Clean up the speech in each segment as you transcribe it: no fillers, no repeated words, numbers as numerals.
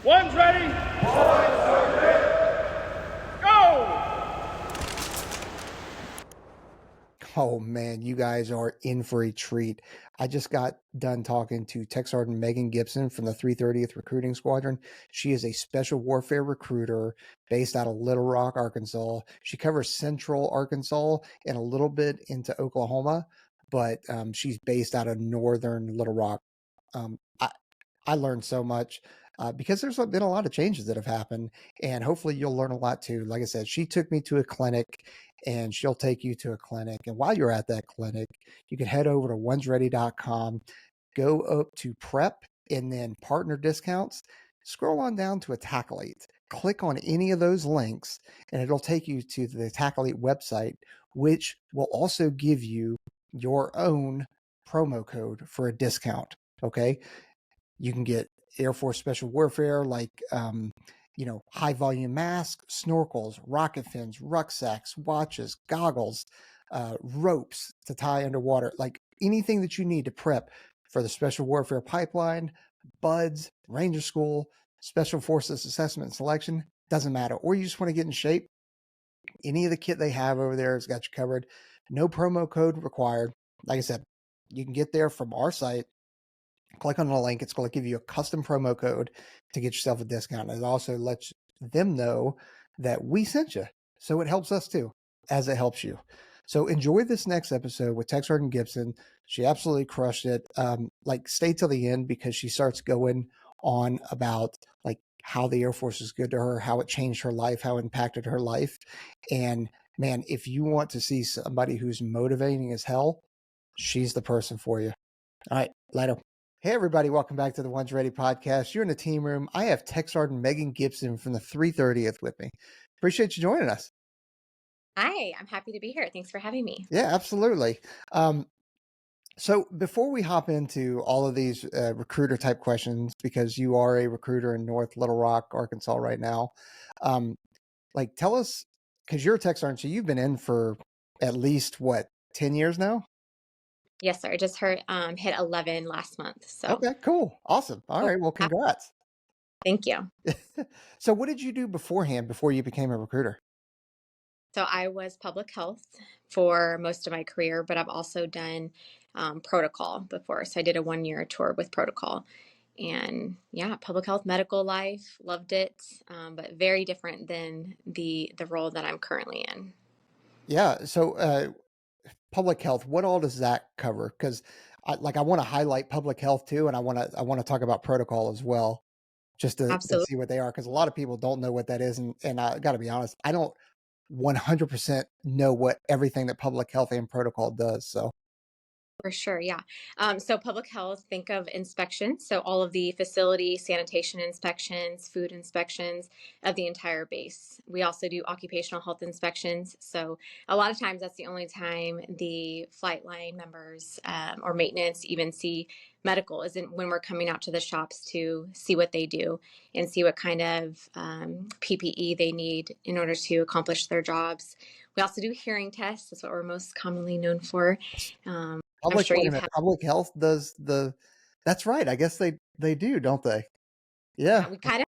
One's ready. Go! Oh man, you guys are in for a treat. I just got done talking to TSgt Megan Gibson from the 330th Recruiting Squadron. She is a special warfare recruiter based out of Little Rock, Arkansas. She covers central Arkansas and a little bit into Oklahoma, but she's based out of northern Little Rock. I learned so much because there's been a lot of changes that have happened, and hopefully you'll learn a lot too. Like I said, she took me to a clinic, and she'll take you to a clinic. And while you're at that clinic, you can head over to onesready.com, go up to prep, and then partner discounts. Scroll on down to Attack-Elite. Click on any of those links, and it'll take you to the Attack-Elite website, which will also give you your own promo code for a discount. Okay. You can get Air Force Special Warfare like, high volume masks, snorkels, rocket fins, rucksacks, watches, goggles, ropes to tie underwater, like anything that you need to prep for the Special Warfare pipeline, BUDS, Ranger School, Special Forces Assessment and Selection, doesn't matter. Or you just want to get in shape. Any of the kit they have over there has got you covered. No promo code required. Like I said, you can get there from our site. Click on the link. It's going to give you a custom promo code to get yourself a discount. It also lets them know that we sent you. So it helps us too, as it helps you. So enjoy this next episode with TSgt Gibson. She absolutely crushed it. Stay till the end because she starts going on about like how the Air Force is good to her, how it changed her life, how it impacted her life. And man, if you want to see somebody who's motivating as hell, she's the person for you. All right, later. Hey, everybody. Welcome back to the One's Ready podcast. You're in the team room. I have TSgt Megan Gibson from the 330th with me. Appreciate you joining us. Hi, I'm happy to be here. Thanks for having me. Yeah, absolutely. So before we hop into all of these recruiter type questions, because you are a recruiter in North Little Rock, Arkansas right now, tell us, because you're a TSgt, so you've been in for at least, 10 years now? Yes, sir. I just hit 11 last month. So Okay, cool. Awesome. All right. Well, congrats. Thank you. So what did you do beforehand before you became a recruiter? So I was public health for most of my career, but I've also done protocol before. So I did a 1-year tour with protocol. And yeah, public health, medical life, loved it, but very different than the role that I'm currently in. Yeah. So public health, what all does that cover? Because I want to highlight public health too, and I want to talk about protocol as well, just to Absolutely. see what they are, because a lot of people don't know what that is, and I got to be honest, I don't 100% know what everything that public health and protocol does. So For sure, yeah. So public health, think of inspections. So all of the facility sanitation inspections, food inspections of the entire base. We also do occupational health inspections. So a lot of times that's the only time the flight line members or maintenance even see medical, isn't when we're coming out to the shops to see what they do and see what kind of PPE they need in order to accomplish their jobs. We also do hearing tests. That's what we're most commonly known for. I'm sure you've had. public health does that's right. I guess they do, don't they? Yeah. Yeah, we kind of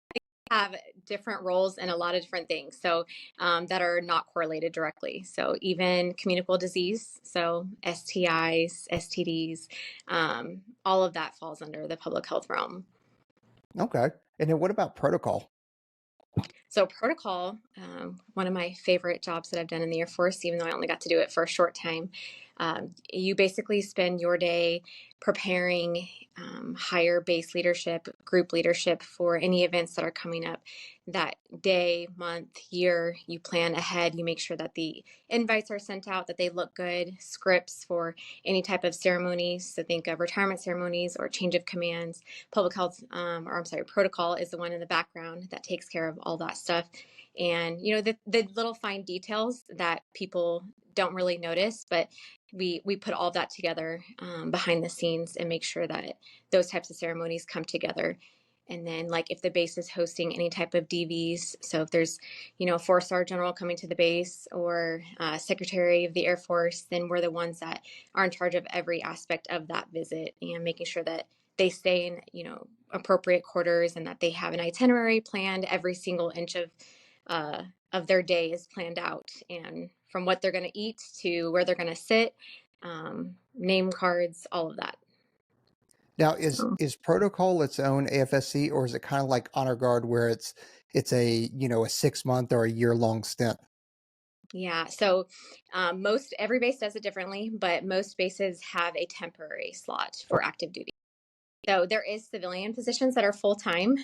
have different roles in a lot of different things, so that are not correlated directly. So even communicable disease, so STIs, STDs, all of that falls under the public health realm. Okay. And then what about protocol? So protocol, one of my favorite jobs that I've done in the Air Force, even though I only got to do it for a short time, you basically spend your day preparing higher base leadership, group leadership for any events that are coming up that day, month, year. You plan ahead. You make sure that the invites are sent out, that they look good, scripts for any type of ceremonies. So think of retirement ceremonies or change of commands. Public health, protocol is the one in the background that takes care of all that stuff. And, the little fine details that people don't really notice, but we put all that together behind the scenes and make sure that those types of ceremonies come together. And then like if the base is hosting any type of DVs, so if there's, a 4-star general coming to the base or Secretary of the Air Force, then we're the ones that are in charge of every aspect of that visit and making sure that they stay in, appropriate quarters and that they have an itinerary planned. Every single inch of their day is planned out, and from what they're going to eat to where they're going to sit, name cards, all of that. Now, So, is protocol its own AFSC, or is it kind of like honor guard where it's a a 6 month or a year long stint? yeah. So most every base does it differently, but most bases have a temporary slot for active duty. So there is civilian positions that are full time.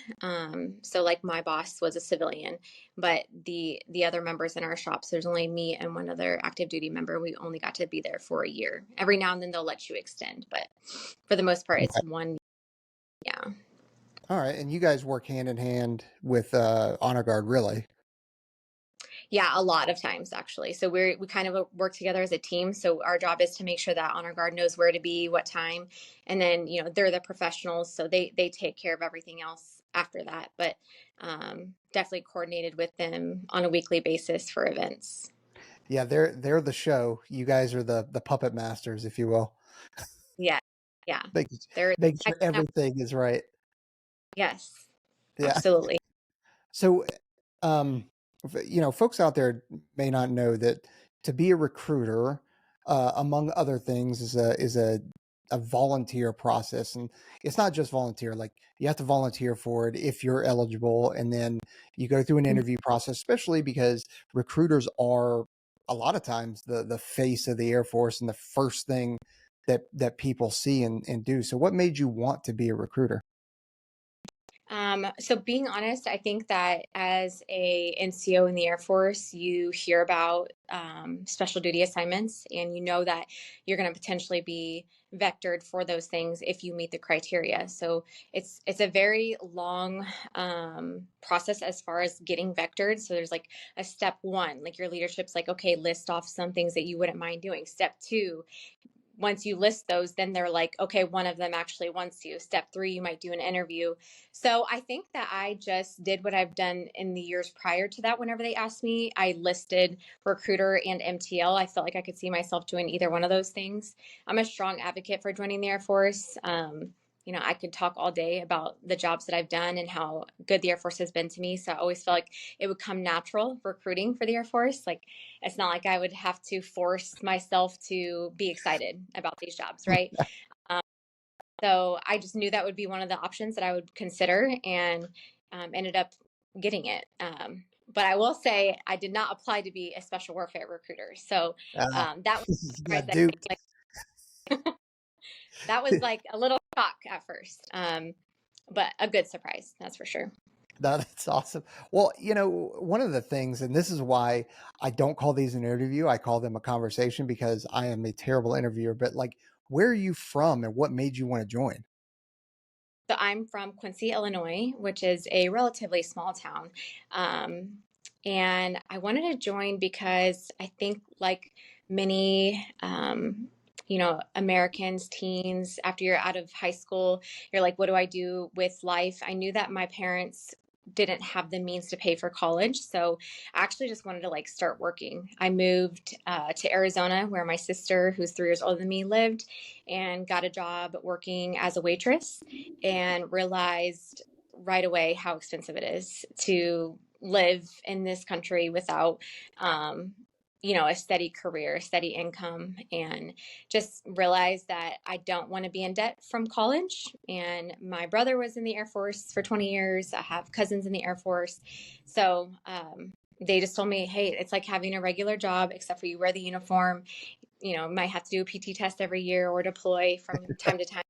So like my boss was a civilian, but the other members in our shops, there's only me and one other active duty member. We only got to be there for a year. Every now and then they'll let you extend, but for the most part, it's Okay. 1. Yeah. All right, and you guys work hand in hand with honor guard, really? Yeah, a lot of times actually. So we kind of work together as a team. So our job is to make sure that honor guard knows where to be, what time, and then they're the professionals, so they take care of everything else after that. But definitely coordinated with them on a weekly basis for events. Yeah, they're the show. You guys are the puppet masters, if you will. Yeah, yeah. Making They're making I sure everything is right. yes, Yeah. absolutely. So, folks out there may not know that to be a recruiter, among other things, is a volunteer process, and it's not just volunteer. Like you have to volunteer for it if you're eligible, and then you go through an interview process. Especially because recruiters are a lot of times the face of the Air Force and the first thing that people see and do. So, what made you want to be a recruiter? So being honest, I think that as a NCO in the Air Force, you hear about special duty assignments, and you know that you're going to potentially be vectored for those things if you meet the criteria. So it's a very long process as far as getting vectored. So there's like a step one, like your leadership's like, okay, list off some things that you wouldn't mind doing. Step two, once you list those, then they're like, okay, one of them actually wants you. Step three, you might do an interview. So I think that I just did what I've done in the years prior to that. Whenever they asked me, I listed recruiter and MTL. I felt like I could see myself doing either one of those things. I'm a strong advocate for joining the Air Force. I could talk all day about the jobs that I've done and how good the Air Force has been to me. So I always felt like it would come natural recruiting for the Air Force. Like it's not like I would have to force myself to be excited about these jobs, right? Um, so I just knew that would be one of the options that I would consider, and ended up getting it. But I will say I did not apply to be a special warfare recruiter. So Ah, that was you a surprise got that duped. that was like a little shock at first, but a good surprise, that's for sure. That's awesome. Well, one of the things, and this is why I don't call these an interview, I call them a conversation because I am a terrible interviewer. But like, where are you from and what made you want to join? So I'm from Quincy, Illinois, which is a relatively small town. And I wanted to join because I think, like many, Americans, teens, after you're out of high school, you're like, what do I do with life? I knew that my parents didn't have the means to pay for college. So I actually just wanted to like start working. I moved to Arizona where my sister, who's 3 years older than me, lived, and got a job working as a waitress, and realized right away how expensive it is to live in this country without a steady career, steady income, and just realized that I don't want to be in debt from college. And my brother was in the Air Force for 20 years. I have cousins in the Air Force. So they just told me, hey, it's like having a regular job, except for you wear the uniform, might have to do a PT test every year or deploy from time to time.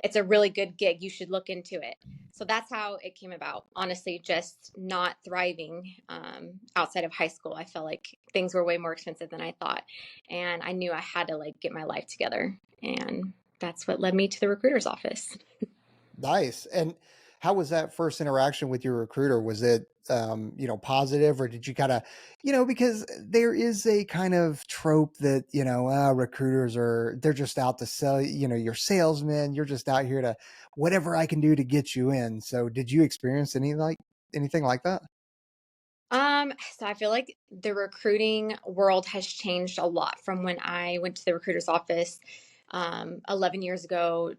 It's a really good gig. You should look into it. So that's how it came about. Honestly, just not thriving outside of high school. I felt like things were way more expensive than I thought. And I knew I had to like get my life together. And that's what led me to the recruiter's office. Nice. And how was that first interaction with your recruiter? Was it, positive, or did you kind of, because there is a kind of trope that, recruiters they're just out to sell, you're salesmen, you're just out here to whatever I can do to get you in. So did you experience anything like that? So I feel like the recruiting world has changed a lot from when I went to the recruiter's office 11 years ago.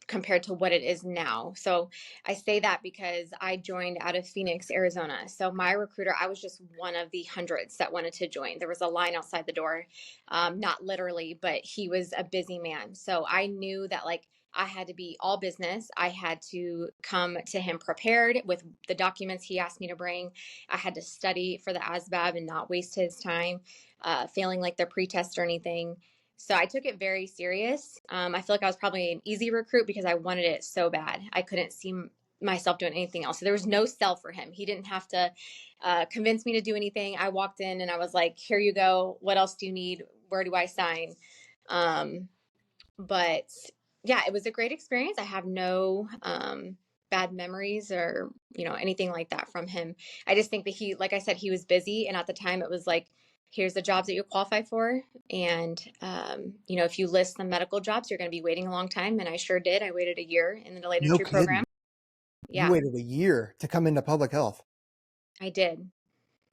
compared to what it is now. So I say that because I joined out of Phoenix, Arizona. So my recruiter, I was just one of the hundreds that wanted to join. There was a line outside the door, not literally, but he was a busy man. So I knew that like I had to be all business. I had to come to him prepared with the documents he asked me to bring. I had to study for the ASVAB and not waste his time failing like their pretest or anything. So I took it very serious. I feel like I was probably an easy recruit because I wanted it so bad. I couldn't see myself doing anything else. So there was no sell for him. He didn't have to convince me to do anything. I walked in and I was like, here you go. What else do you need? Where do I sign? But yeah, it was a great experience. I have no bad memories or, anything like that from him. I just think that he, like I said, he was busy. And at the time it was like, here's the jobs that you qualify for. And, if you list the medical jobs, you're going to be waiting a long time. And I sure did. I waited a year in the delayed No entry kidding. program. You Yeah, waited a year to come into public health. I did.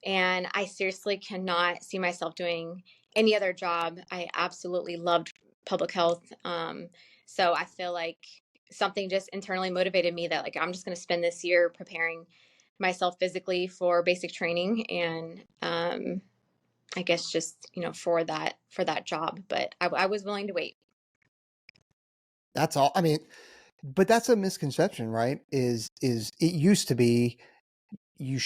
And I seriously cannot see myself doing any other job. I absolutely loved public health. So I feel like something just internally motivated me that like I'm just going to spend this year preparing myself physically for basic training and I guess just for that job. But I was willing to wait. That's all. I mean, but that's a misconception, right? Is it used to be you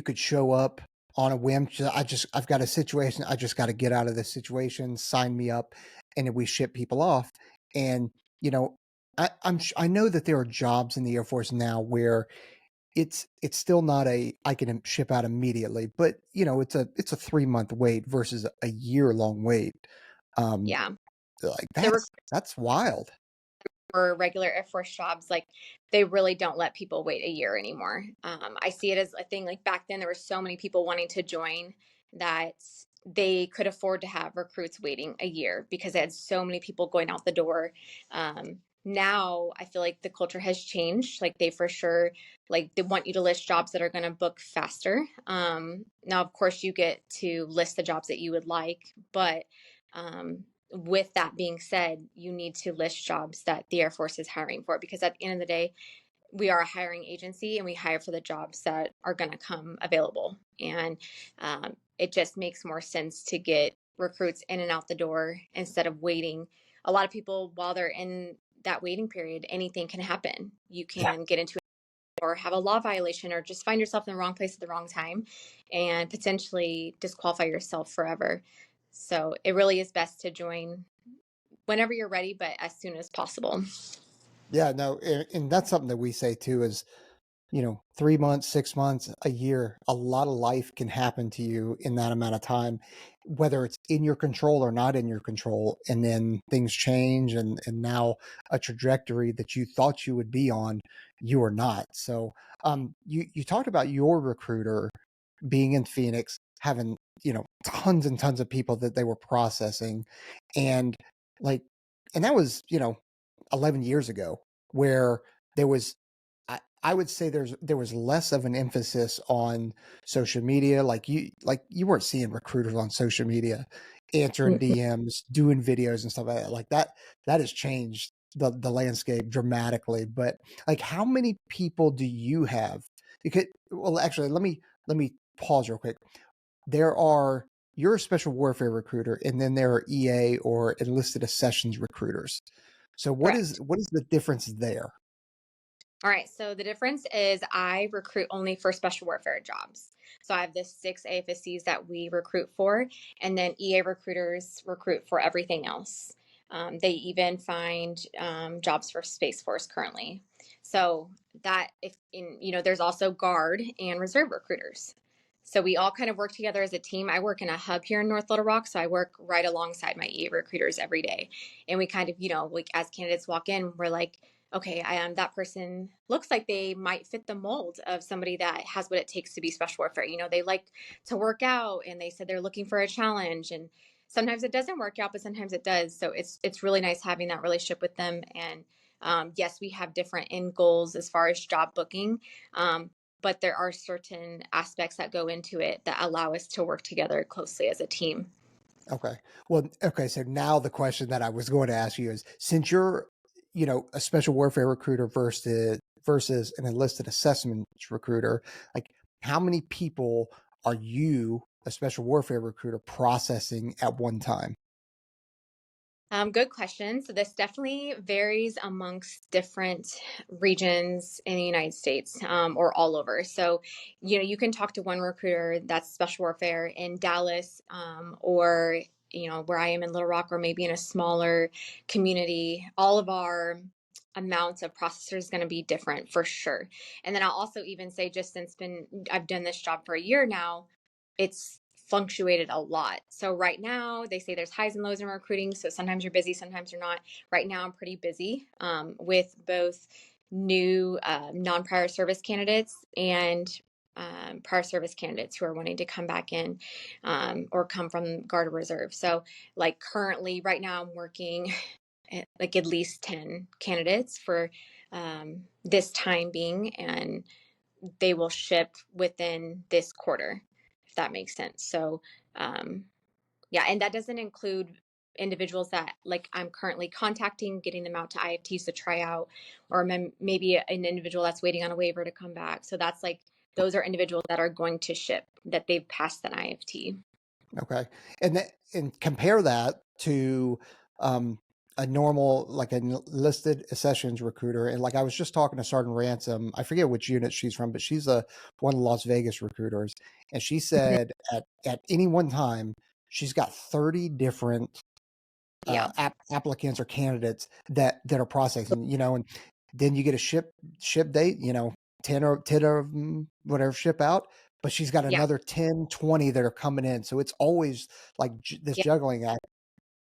could show up on a whim. I've got a situation. I just got to get out of this situation. Sign me up, and then we ship people off. And you know, I know that there are jobs in the Air Force now where it's still not I can ship out immediately, but it's a 3-month wait versus a year-long wait. Um, Yeah. like The that's wild. for regular Air Force jobs, like they really don't let people wait a year anymore. I see it as a thing like back then there were so many people wanting to join that they could afford to have recruits waiting a year because they had so many people going out the door. Now I feel like the culture has changed. Like they for sure like they want you to list jobs that are going to book faster. Now of course you get to list the jobs that you would like, but with that being said, you need to list jobs that the Air Force is hiring for because at the end of the day, we are a hiring agency and we hire for the jobs that are going to come available. And it just makes more sense to get recruits in and out the door instead of waiting. A lot of people, while they're in that waiting period, anything can happen. You can get into or have a law violation or just find yourself in the wrong place at the wrong time and potentially disqualify yourself forever. So it really is best to join whenever you're ready, but as soon as possible. Yeah, no, and that's something that we say too is 3 months, 6 months, a year, a lot of life can happen to you in that amount of time, whether it's in your control or not in your control. And then things change and now a trajectory that you thought you would be on, you are not. So you talked about your recruiter being in Phoenix, having, tons and tons of people that they were processing. And like, and that was, 11 years ago where there was I would say there was less of an emphasis on social media. Like you weren't seeing recruiters on social media answering DMs, doing videos and stuff like that. That has changed the landscape dramatically. But like how many people do you have? Because well actually let me pause real quick. You're a special warfare recruiter and then there are EA or enlisted accessions recruiters. So Correct. what is the difference there? All right. So the difference is I recruit only for special warfare jobs. So I have the 6 AFSCs that we recruit for, and then EA recruiters recruit for everything else. They even find jobs for Space Force currently. So that if in there's also guard and reserve recruiters. So we all kind of work together as a team. I work in a hub here in North Little Rock, so I work right alongside my EA recruiters every day, and we kind of like as candidates walk in, we're like, okay, that person looks like they might fit the mold of somebody that has what it takes to be special warfare. They like to work out and they said they're looking for a challenge. And sometimes it doesn't work out, but sometimes it does. So it's really nice having that relationship with them. And yes, we have different end goals as far as job booking. But there are certain aspects that go into it that allow us to work together closely as a team. Okay. Well, okay. So now the question that I was going to ask you is, since a special warfare recruiter versus an enlisted assessment recruiter, like how many people are you, a special warfare recruiter, processing at one time? Good question. So this definitely varies amongst different regions in the United States, or all over. So, you can talk to one recruiter that's special warfare in Dallas, or where I am in Little Rock, or maybe in a smaller community. All of our amounts of processors is going to be different for sure. And then I'll also even say, just since I've done this job for a year now, it's fluctuated a lot. So right now they say there's highs and lows in recruiting. So sometimes you're busy, sometimes you're not. Right now I'm pretty busy, with both new non-prior service candidates and prior service candidates who are wanting to come back in, or come from Guard or Reserve. So like currently right now I'm working like at least 10 candidates for this time being, and they will ship within this quarter, if that makes sense. So, yeah, and that doesn't include individuals that like I'm currently contacting, getting them out to IFTs to try out, or maybe an individual that's waiting on a waiver to come back. So that's like, those are individuals that are going to ship, that they've passed an IFT. Okay. And compare that to a normal, like a listed accessions recruiter. And like I was just talking to Sergeant Ransom, I forget which unit she's from, but she's one of the Las Vegas recruiters. And she Mhm. said at any one time, she's got 30 different Yeah. applicants or candidates that are processing, and then you get a ship date, 10 of them, whatever, ship out, but she's got Yeah. another 10, 20 that are coming in. So it's always like this Yeah. juggling act.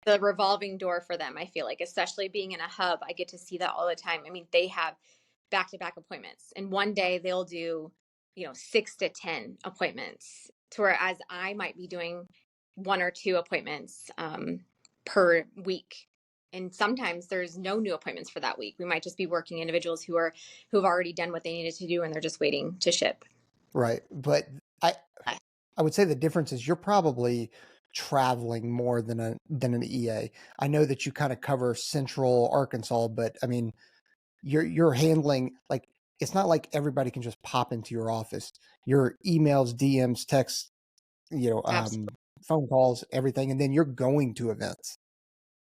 The revolving door for them, I feel like, especially being in a hub, I get to see that all the time. I mean, they have back to back appointments, and one day they'll do 6 to 10 appointments, to whereas I might be doing 1 or 2 appointments per week. And sometimes there's no new appointments for that week. We might just be working individuals who've already done what they needed to do, and they're just waiting to ship. Right. But I I would say the difference is you're probably traveling more than an EA. I know that you kind of cover central Arkansas, but I mean, you're handling, like, it's not like everybody can just pop into your office. Your emails, DMs, texts, you know, Absolutely. um, phone calls, everything, and then you're going to events.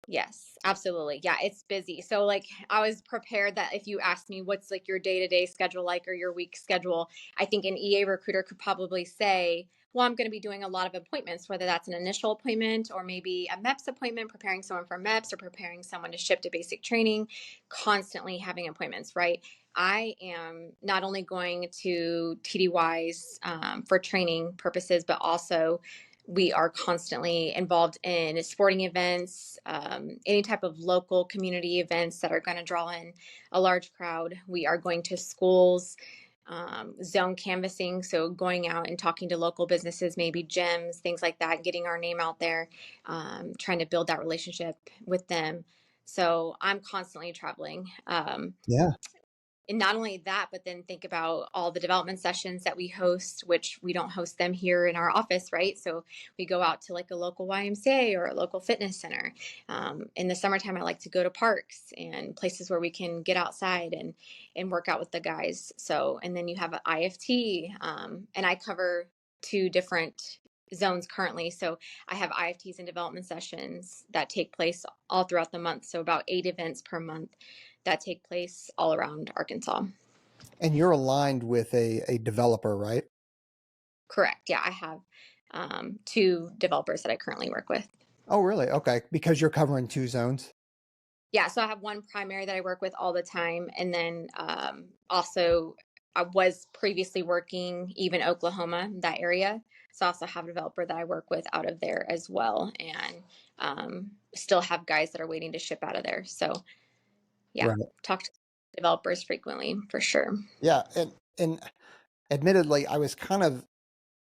Yes, absolutely. Yeah, it's busy. So like I was prepared that if you asked me what's like your day-to-day schedule like, or your week schedule, I think an EA recruiter could probably say, well, I'm going to be doing a lot of appointments, whether that's an initial appointment or maybe a MEPS appointment, preparing someone for MEPS or preparing someone to ship to basic training, constantly having appointments, right? I am not only going to TDYs for training purposes, but also we are constantly involved in sporting events, any type of local community events that are going to draw in a large crowd. We are going to schools, zone canvassing, so going out and talking to local businesses, maybe gyms, things like that, getting our name out there, trying to build that relationship with them. So I'm constantly traveling. Yeah. And not only that, but then think about all the development sessions that we host, which we don't host them here in our office, right? So we go out to like a local YMCA or a local fitness center. In the summertime, I like to go to parks and places where we can get outside and work out with the guys. So, and then you have an IFT, and I cover 2 different zones currently. So I have IFTs and development sessions that take place all throughout the month. So about 8 events per month that take place all around Arkansas. And you're aligned with a developer, right? Correct. Yeah, I have 2 developers that I currently work with. Oh, really? Okay. Because you're covering two zones. Yeah, so I have one primary that I work with all the time, and then also I was previously working even Oklahoma, that area. So I also have a developer that I work with out of there as well, and still have guys that are waiting to ship out of there. So yeah, Right. talk to developers frequently for sure. Yeah. And admittedly, I was trying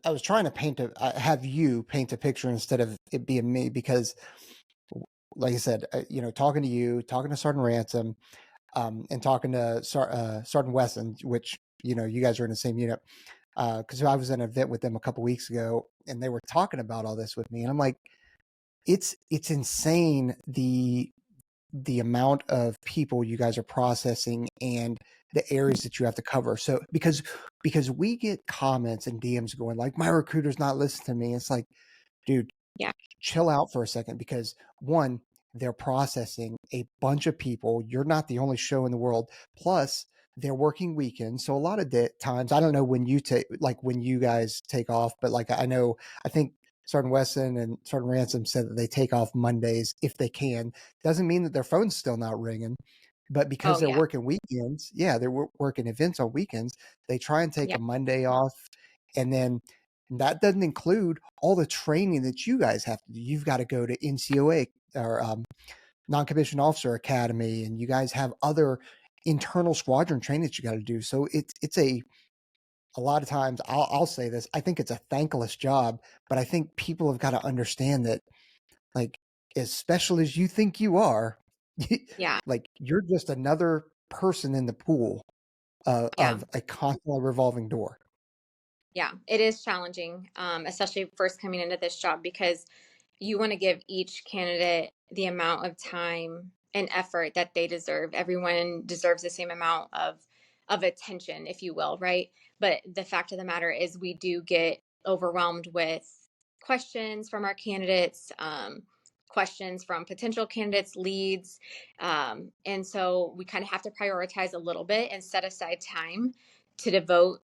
to have you paint a picture instead of it being me, because like I said, talking to you, talking to Sergeant Ransom, and talking to Sergeant Wesson, which, you guys are in the same unit. Because I was in an event with them a couple weeks ago, and they were talking about all this with me, and I'm like, it's insane the amount of people you guys are processing and the areas that you have to cover. So because we get comments and DMs going like, my recruiter's not listening to me. It's like, dude, Yeah. chill out for a second, because one, they're processing a bunch of people. You're not the only show in the world. Plus, they're working weekends. So a lot of times, I don't know when you take, like when you guys take off, but like I know, I think Sergeant Wesson and Sergeant Ransom said that they take off Mondays if they can. Doesn't mean that their phone's still not ringing, but because Oh, they're yeah. working weekends, yeah, they're working events on weekends. They try and take Yeah. a Monday off, and then that doesn't include all the training that you guys have to do. You've got to go to NCOA or non-commissioned officer academy, and you guys have other internal squadron training that you got to do. So it's a lot of times I'll say this, I think it's a thankless job, but I think people have got to understand that, like, as special as you think you are, Yeah. like, you're just another person in the pool Yeah. of a constantly revolving door. Yeah. It is challenging, especially first coming into this job, because you want to give each candidate the amount of time and effort that they deserve. Everyone deserves the same amount of attention, if you will, right? But the fact of the matter is, we do get overwhelmed with questions from our candidates, questions from potential candidates, leads, and so we kind of have to prioritize a little bit and set aside time to devote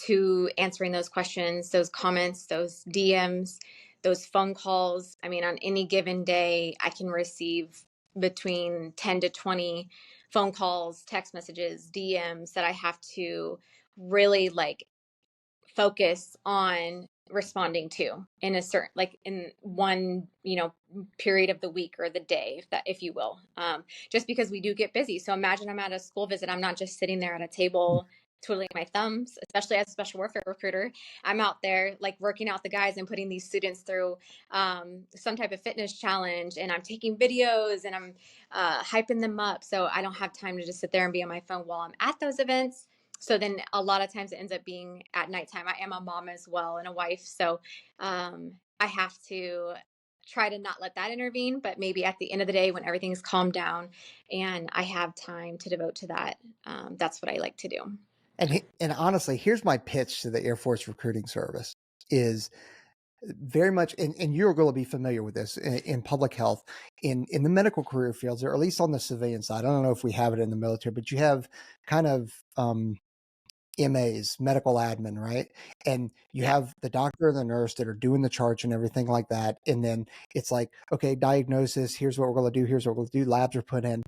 to answering those questions, those comments, those DMs, those phone calls. I mean, on any given day, I can receive between 10 to 20 phone calls, text messages, DMs that I have to really like focus on responding to in a certain, like in one, period of the week or the day, if you will, just because we do get busy. So imagine I'm at a school visit, I'm not just sitting there at a table twiddling my thumbs, especially as a special warfare recruiter. I'm out there like working out the guys and putting these students through some type of fitness challenge, and I'm taking videos and I'm hyping them up. So I don't have time to just sit there and be on my phone while I'm at those events. So then a lot of times it ends up being at nighttime. I am a mom as well and a wife. So I have to try to not let that intervene, but maybe at the end of the day when everything's calmed down and I have time to devote to that, that's what I like to do. And honestly, here's my pitch to the Air Force Recruiting Service is very much, and you're going to be familiar with this in public health, in the medical career fields, or at least on the civilian side. I don't know if we have it in the military, but you have kind of MAs, medical admin, right? And you Yeah. have the doctor and the nurse that are doing the charts and everything like that. And then it's like, okay, diagnosis, here's what we're going to do, here's what we're going to do, labs are put in.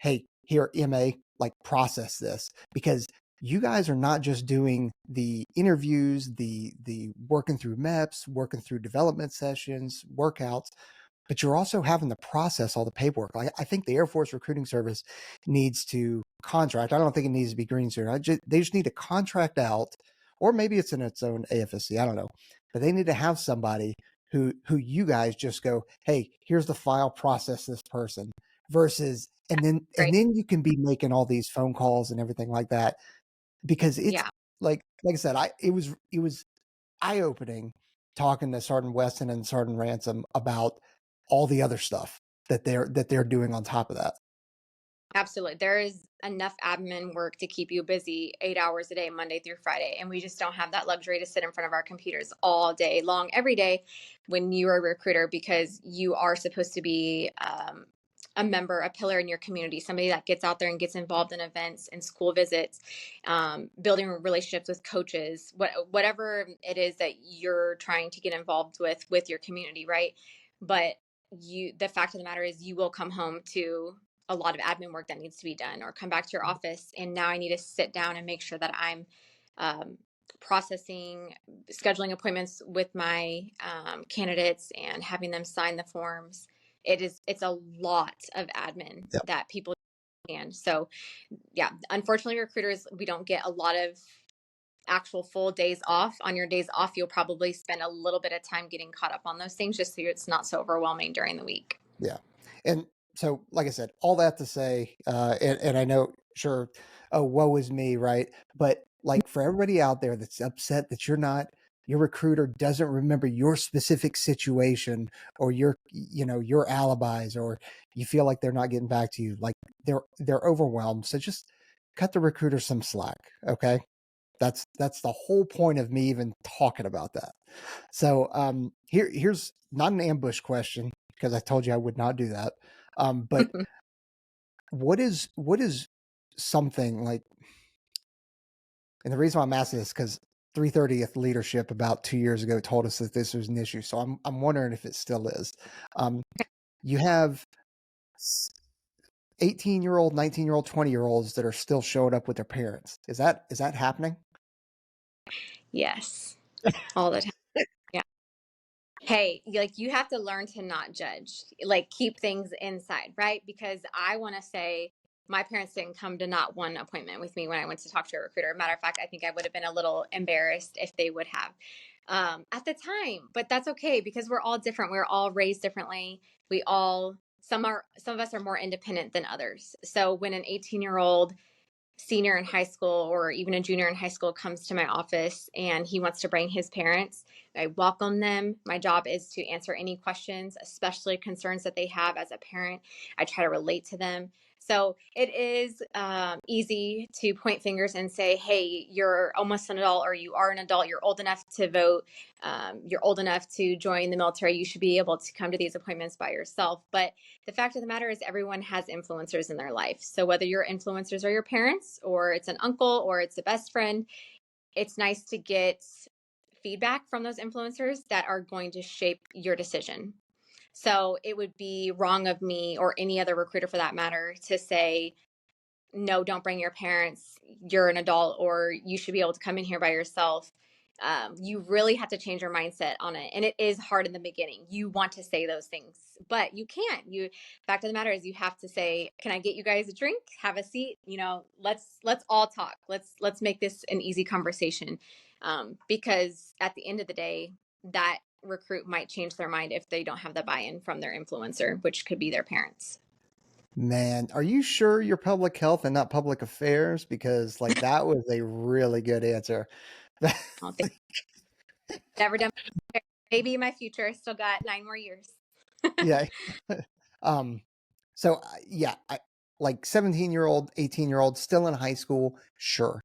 Hey, here, MA, like process this, because you guys are not just doing the interviews, the working through MEPS, working through development sessions, workouts, but you're also having to process all the paperwork. I think the Air Force Recruiting Service needs to contract. I don't think it needs to be green zero. They just need to contract out, or maybe it's in its own AFSC. I don't know, but they need to have somebody who you guys just go, hey, here's the file, process this person, versus and Great. then you can be making all these phone calls and everything like that, because it's Yeah. like I said, it was eye opening talking to Sergeant Weston and Sergeant Ransom about all the other stuff that they're doing on top of that. Absolutely. There is enough admin work to keep you busy 8 hours a day, Monday through Friday. And we just don't have that luxury to sit in front of our computers all day long, every day when you're a recruiter, because you are supposed to be a member, a pillar in your community, somebody that gets out there and gets involved in events and school visits, building relationships with coaches, whatever it is that you're trying to get involved with your community, right? But the fact of the matter is, you will come home to a lot of admin work that needs to be done, or come back to your office and now I need to sit down and make sure that I'm um, processing, scheduling appointments with my candidates and having them sign the forms. It's a lot of admin Yeah. that people can. So yeah, unfortunately recruiters, we don't get a lot of actual full days off. On your days off, you'll probably spend a little bit of time getting caught up on those things, just so it's not so overwhelming during the week. Yeah. And so, like I said, all that to say, and I know, sure, oh, woe is me, right? But like for everybody out there that's upset that you're not your recruiter doesn't remember your specific situation or your alibis, or you feel like they're not getting back to you, like they're overwhelmed. So just cut the recruiter some slack. Okay. That's the whole point of me even talking about that. So here's not an ambush question, because I told you I would not do that. But what is something like, and the reason why I'm asking this because 330th leadership about 2 years ago told us that this was an issue. So I'm wondering if it still is. You have 18-year-old, 19-year-old, 20-year-olds that are still showing up with their parents. Is that happening? Yes, all the time. Yeah. Hey, like you have to learn to not judge, like keep things inside, right? Because I want to say my parents didn't come to not one appointment with me when I went to talk to a recruiter. Matter of fact, I think I would have been a little embarrassed if they would have at the time, but that's okay because we're all different. We're all raised differently. We all, some of us are more independent than others. So when an 18-year-old senior in high school or even a junior in high school comes to my office and he wants to bring his parents, I welcome them. My job is to answer any questions, especially concerns that they have as a parent. I try to relate to them. So it is easy to point fingers and say, hey, you're almost an adult, or you are an adult, you're old enough to vote, you're old enough to join the military, you should be able to come to these appointments by yourself. But the fact of the matter is everyone has influencers in their life. So whether your influencers are your parents, or it's an uncle, or it's a best friend, it's nice to get feedback from those influencers that are going to shape your decision. So it would be wrong of me, or any other recruiter for that matter, to say, no, don't bring your parents. You're an adult, or you should be able to come in here by yourself. You really have to change your mindset on it. And it is hard in the beginning. You want to say those things, but you can't. Fact of the matter is you have to say, can I get you guys a drink? Have a seat. Let's all talk. Let's make this an easy conversation. Because at the end of the day, that recruit might change their mind if they don't have the buy-in from their influencer, which could be their parents. Man, are you sure you're public health and not public affairs? Because like that was a really good answer. I'll think never done. Maybe my future. Still got 9 more years. Yeah. um, so yeah, like 17-year-old, 18-year-old, still in high school, sure.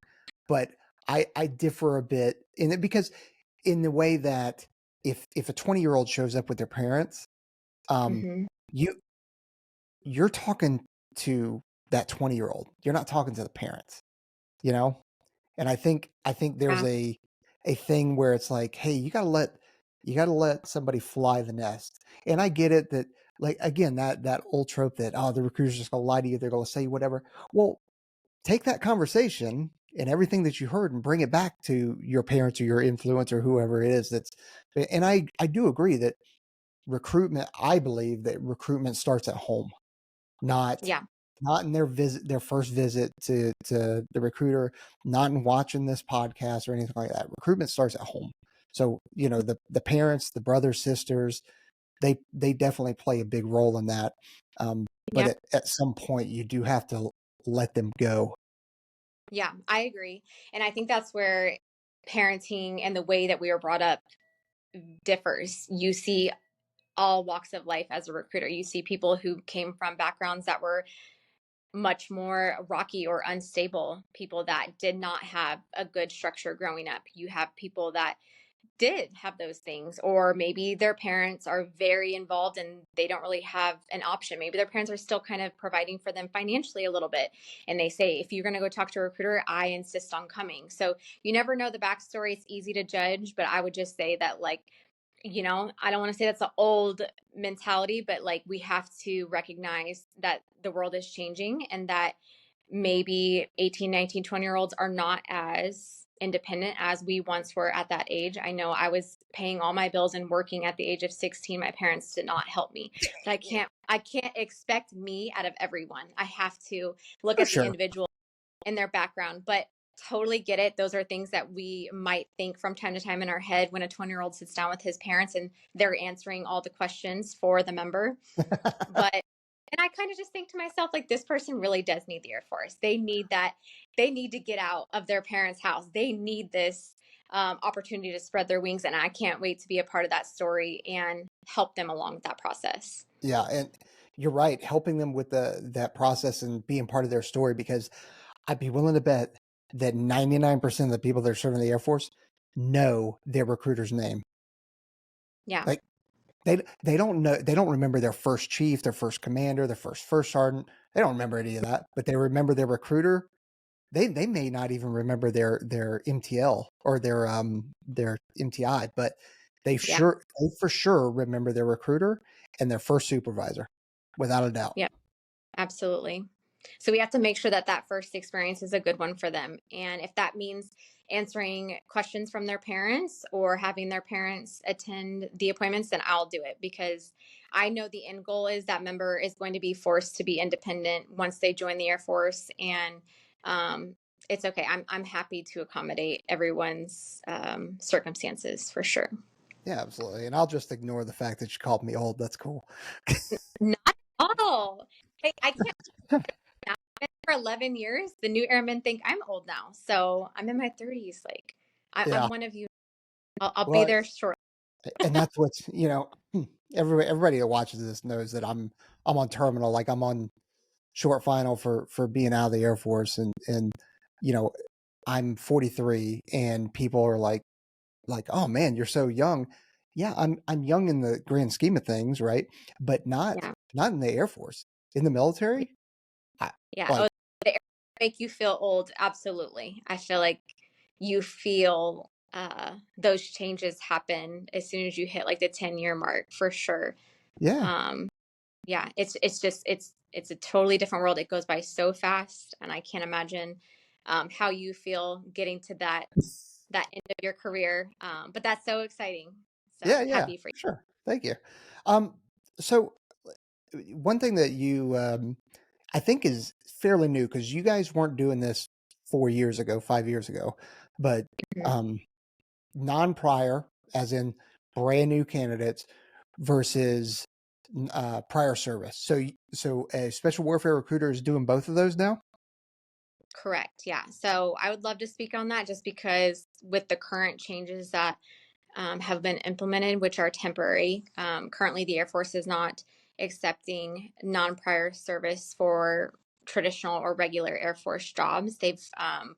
But I differ a bit in it, because in the way that if a 20-year-old shows up with their parents, Mm-hmm. you you're talking to that 20-year-old. You're not talking to the parents, you know? And I think there's Yeah. a thing where it's like, hey, you gotta let somebody fly the nest. And I get it that, like, again, that old trope that, oh, the recruiter's just gonna lie to you, they're gonna say whatever. Well, take that conversation and everything that you heard and bring it back to your parents or your influence or whoever it is that's, and I do agree that I believe that recruitment starts at home, not Yeah. not in their first visit to the recruiter, not in watching this podcast or anything like that. Recruitment starts at home. So, the parents, the brothers, sisters, they definitely play a big role in that. But Yeah. at some point you do have to let them go. Yeah. I agree. And I think that's where parenting and the way that we were brought up differs. You see all walks of life as a recruiter. You see people who came from backgrounds that were much more rocky or unstable, people that did not have a good structure growing up. You have people that did have those things, or maybe their parents are very involved and they don't really have an option. Maybe their parents are still kind of providing for them financially a little bit, and they say, if you're going to go talk to a recruiter, I insist on coming. So you never know the backstory. It's easy to judge, but I would just say that, like, I don't want to say that's an old mentality, but like we have to recognize that the world is changing, and that maybe 18, 19, 20-year-olds are not as independent as we once were at that age. I know I was paying all my bills and working at the age of 16. My parents did not help me, but I can't expect me out of everyone. I have to look For at the sure. individual and their background, but totally get it. Those are things that we might think from time to time in our head when a 20-year-old sits down with his parents and they're answering all the questions for the member. But and I kind of just think to myself, like, this person really does need the Air Force. They need that. They need to get out of their parents' house. They need this opportunity to spread their wings. And I can't wait to be a part of that story and help them along that process. Yeah, and you're right, helping them with that process and being part of their story, because I'd be willing to bet that 99% of the people that are serving the Air Force know their recruiter's name. Yeah. Like they don't know, they don't remember their first chief, their first commander, their first sergeant. They don't remember any of that, but they remember their recruiter. They may not even remember their MTL or their MTI, but they Yeah. for sure remember their recruiter and their first supervisor, without a doubt. Yeah. Absolutely. So we have to make sure that that first experience is a good one for them. And if that means answering questions from their parents or having their parents attend the appointments, then I'll do it, because I know the end goal is that member is going to be forced to be independent once they join the Air Force. And it's okay. I'm happy to accommodate everyone's circumstances for sure. Yeah, absolutely. And I'll just ignore the fact that you called me old. That's cool. Not at all. Hey, I can't now. I've been for 11 years. The new airmen think I'm old now. So I'm in my 30s. Like, Yeah. I'm one of you. I'll be Well, there short. and that's what's, everybody that watches this knows that I'm on terminal, like I'm on short final for being out of the Air Force, and you know, I'm 43, and people are like, oh man, you're so young. Yeah, I'm young in the grand scheme of things, right? But Yeah. not in the Air Force. In the military, I, Yeah. like Oh, the air make you feel old. Absolutely. I feel like you feel those changes happen as soon as you hit like the 10-year mark for sure. yeah, Um, yeah, it's just it's a totally different world. It goes by so fast, and I can't imagine how you feel getting to that end of your career. But that's so exciting. So yeah, happy for you. sure. Thank you. Um, so one thing that you I think is fairly new, because you guys weren't doing this 4 years ago, 5 years ago, but Mhm. um, non-prior, as in brand new candidates versus prior service. So a special warfare recruiter is doing both of those now. Correct. Yeah. So I would love to speak on that, just because with the current changes that have been implemented, which are temporary. Currently, the Air Force is not accepting non prior service for traditional or regular Air Force jobs. They've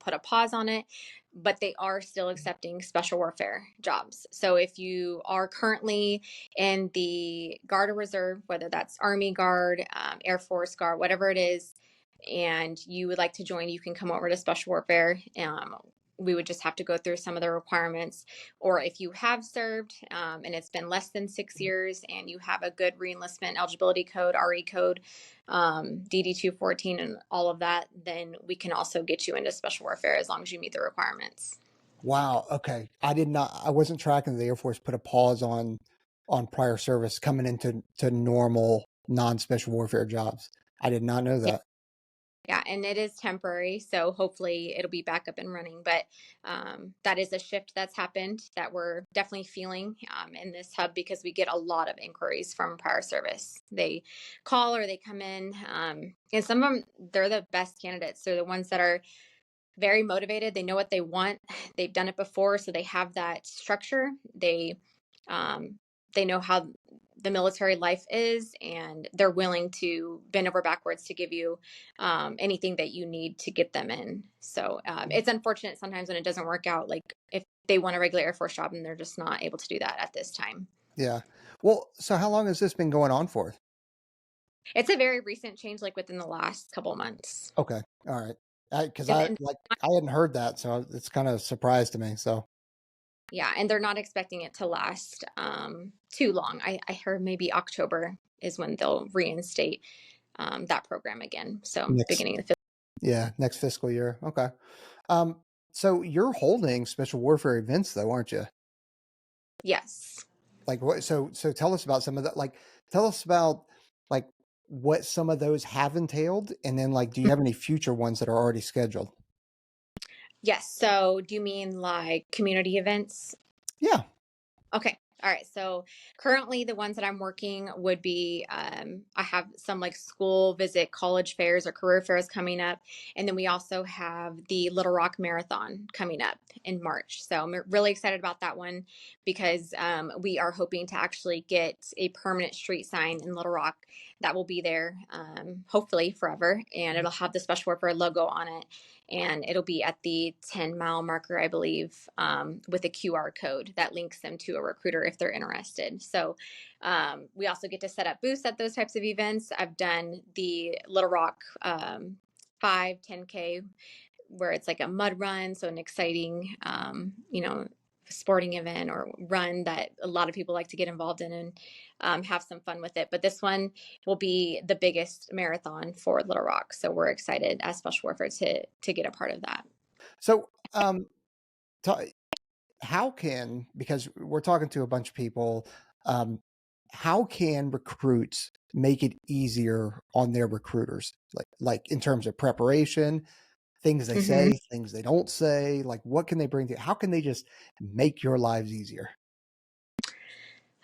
put a pause on it, but they are still accepting special warfare jobs. So if you are currently in the Guard or Reserve, whether that's Army Guard, Air Force Guard, whatever it is, and you would like to join, you can come over to special warfare. We would just have to go through some of the requirements. Or if you have served and it's been less than 6 years and you have a good reenlistment eligibility code, RE code, DD 214, and all of that, then we can also get you into special warfare as long as you meet the requirements. Wow. Okay. I wasn't tracking the Air Force put a pause on prior service coming into normal non-special warfare jobs. I did not know Yeah. that. Yeah, and it is temporary, so hopefully it'll be back up and running. But that is a shift that's happened that we're definitely feeling in this hub, because we get a lot of inquiries from prior service. They call or they come in, and some of them, they're the best candidates. They're the ones that are very motivated. They know what they want. They've done it before, so they have that structure. Um, they know how the military life is, and they're willing to bend over backwards to give you anything that you need to get them in. So it's unfortunate sometimes when it doesn't work out. Like if they want a regular Air Force job and they're just not able to do that at this time. Yeah. Well, so how long has this been going on for? It's a very recent change, like within the last couple of months. Okay. All right. Because And I hadn't heard that, so it's kind of a surprise to me. So yeah, and they're not expecting it to last too long. I heard maybe October is when they'll reinstate that program again. So next, beginning of the yeah, next fiscal year. Okay. Um, so you're holding special warfare events though, aren't you? yes. Like what? So tell us about some of that. Like tell us about like what some of those have entailed, and then like, do you have any future ones that are already scheduled? Yes. So do you mean like community events? Yeah. Okay. All right, so currently the ones that I'm working would be I have some like school visit college fairs or career fairs coming up. And then we also have the Little Rock Marathon coming up in March. So I'm really excited about that one because we are hoping to actually get a permanent street sign in Little Rock that will be there hopefully forever. And it'll have the Special Warfare logo on it. And it'll be at the 10-mile marker, I believe, with a QR code that links them to a recruiter if they're interested. So we also get to set up booths at those types of events. I've done the Little Rock 10K, where it's like a mud run, so an exciting, sporting event or run that a lot of people like to get involved in and have some fun with it. But this one will be the biggest marathon for Little Rock, so we're excited as Special Warfare to get a part of that. So, how can, because we're talking to a bunch of people, um, how can recruits make it easier on their recruiters, like in terms of preparation, things they Mm-hmm. say, things they don't say, like what can they bring to, how can they just make your lives easier?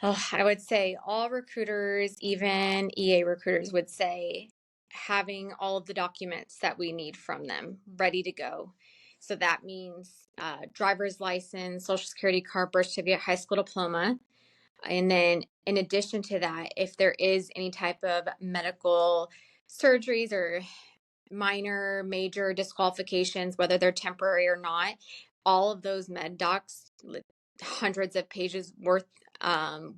Oh, I would say all recruiters, even EA recruiters, would say having all of the documents that we need from them ready to go. So that means driver's license, social security card, birth certificate, high school diploma. And then, in addition to that, if there is any type of medical surgeries or minor, major disqualifications, whether they're temporary or not, all of those med docs, hundreds of pages worth,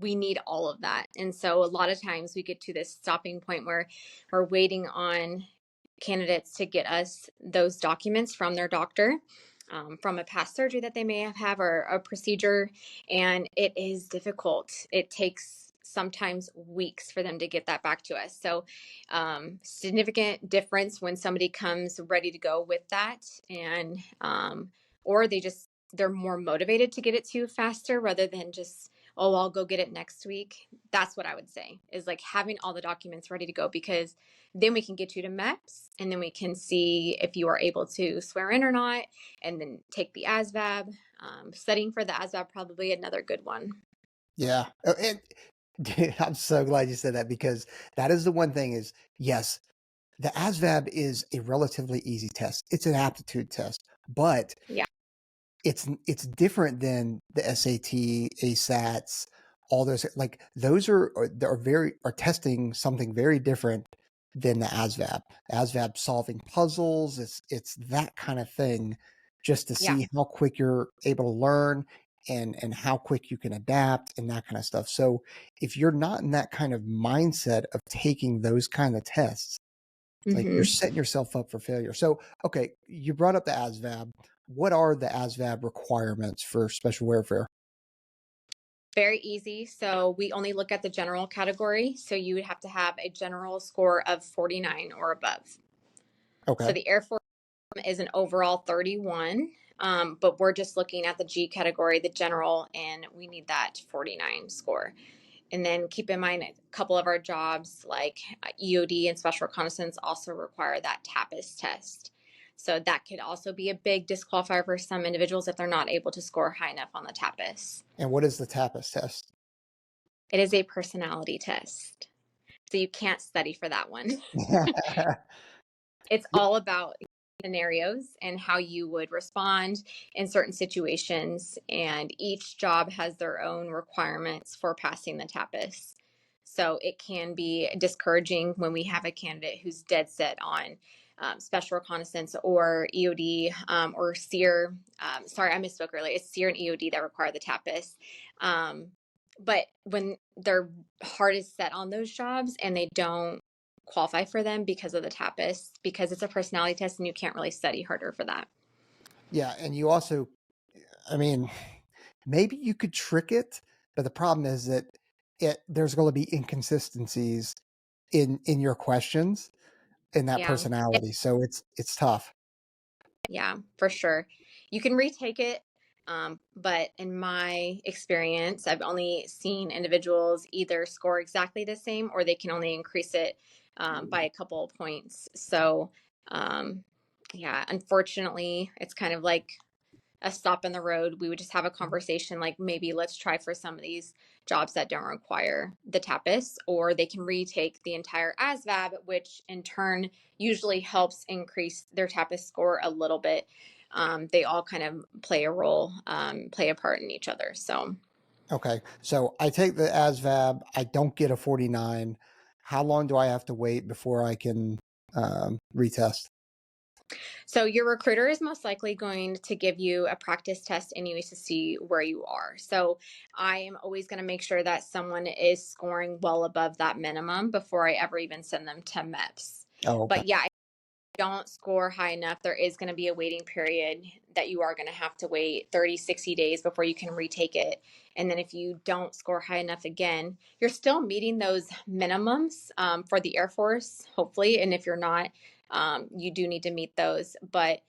we need all of that. And so a lot of times we get to this stopping point where we're waiting on candidates to get us those documents from their doctor, from a past surgery that they may have or a procedure. And it is difficult. It takes sometimes weeks for them to get that back to us. So significant difference when somebody comes ready to go with that, and or they're more motivated to get it to you faster rather than just, oh, I'll go get it next week. That's what I would say, is like having all the documents ready to go, because then we can get you to MEPS and then we can see if you are able to swear in or not, and then take the ASVAB. Studying for the ASVAB, probably another good one. Yeah. And I'm so glad you said that, because that is the one thing is, yes, the ASVAB is a relatively easy test. It's an aptitude test, but Yeah. it's different than the SAT, ASATs, all those, like those are testing something very different than the ASVAB. ASVAB solving puzzles, it's that kind of thing, just to Yeah. see how quick you're able to learn and how quick you can adapt and that kind of stuff. So if you're not in that kind of mindset of taking those kind of tests, like you're Hmm. setting yourself up for failure. So, okay, you brought up the ASVAB. What are the ASVAB requirements for special warfare? Very easy. So we only look at the general category. So you would have to have a general score of 49 or above. So Okay. the Air Force is an overall 31, but we're just looking at the G category, the general, and we need that 49 score. And then keep in mind, a couple of our jobs like EOD and special reconnaissance also require that TAPIS test. So that could also be a big disqualifier for some individuals if they're not able to score high enough on the TAPIS. And what is the TAPIS test? It is a personality test. So you can't study for that one. It's all about scenarios and how you would respond in certain situations. And each job has their own requirements for passing the TAPIS. So it can be discouraging when we have a candidate who's dead set on special reconnaissance or EOD, or SEER. Sorry, I misspoke earlier. It's SEER and EOD that require the TAPIS. But when their heart is set on those jobs and they don't qualify for them because of the TAPIS, because it's a personality test and you can't really study harder for that. Yeah, and you also, I mean, maybe you could trick it, but the problem is that there's going to be inconsistencies in your questions in that Yeah. personality. So it's tough. Yeah, for sure. You can retake it, but in my experience, I've only seen individuals either score exactly the same or they can only increase it by a couple of points. So, yeah, unfortunately, it's kind of like a stop in the road. We would just have a conversation like, maybe let's try for some of these jobs that don't require the TAPIS, or they can retake the entire ASVAB, which in turn usually helps increase their TAPIS score a little bit. They all kind of play a role, play a part in each other. So Okay. So I take the ASVAB. I don't get a 49. How long do I have to wait before I can retest? So your recruiter is most likely going to give you a practice test anyways to see where you are. So I am always going to make sure that someone is scoring well above that minimum before I ever even send them to MEPS. Oh, okay. But yeah, don't score high enough, there is going to be a waiting period that you are going to have to wait 30, 60 days before you can retake it. And then if you don't score high enough again, you're still meeting those minimums for the Air Force, hopefully. And if you're not, you do need to meet those. But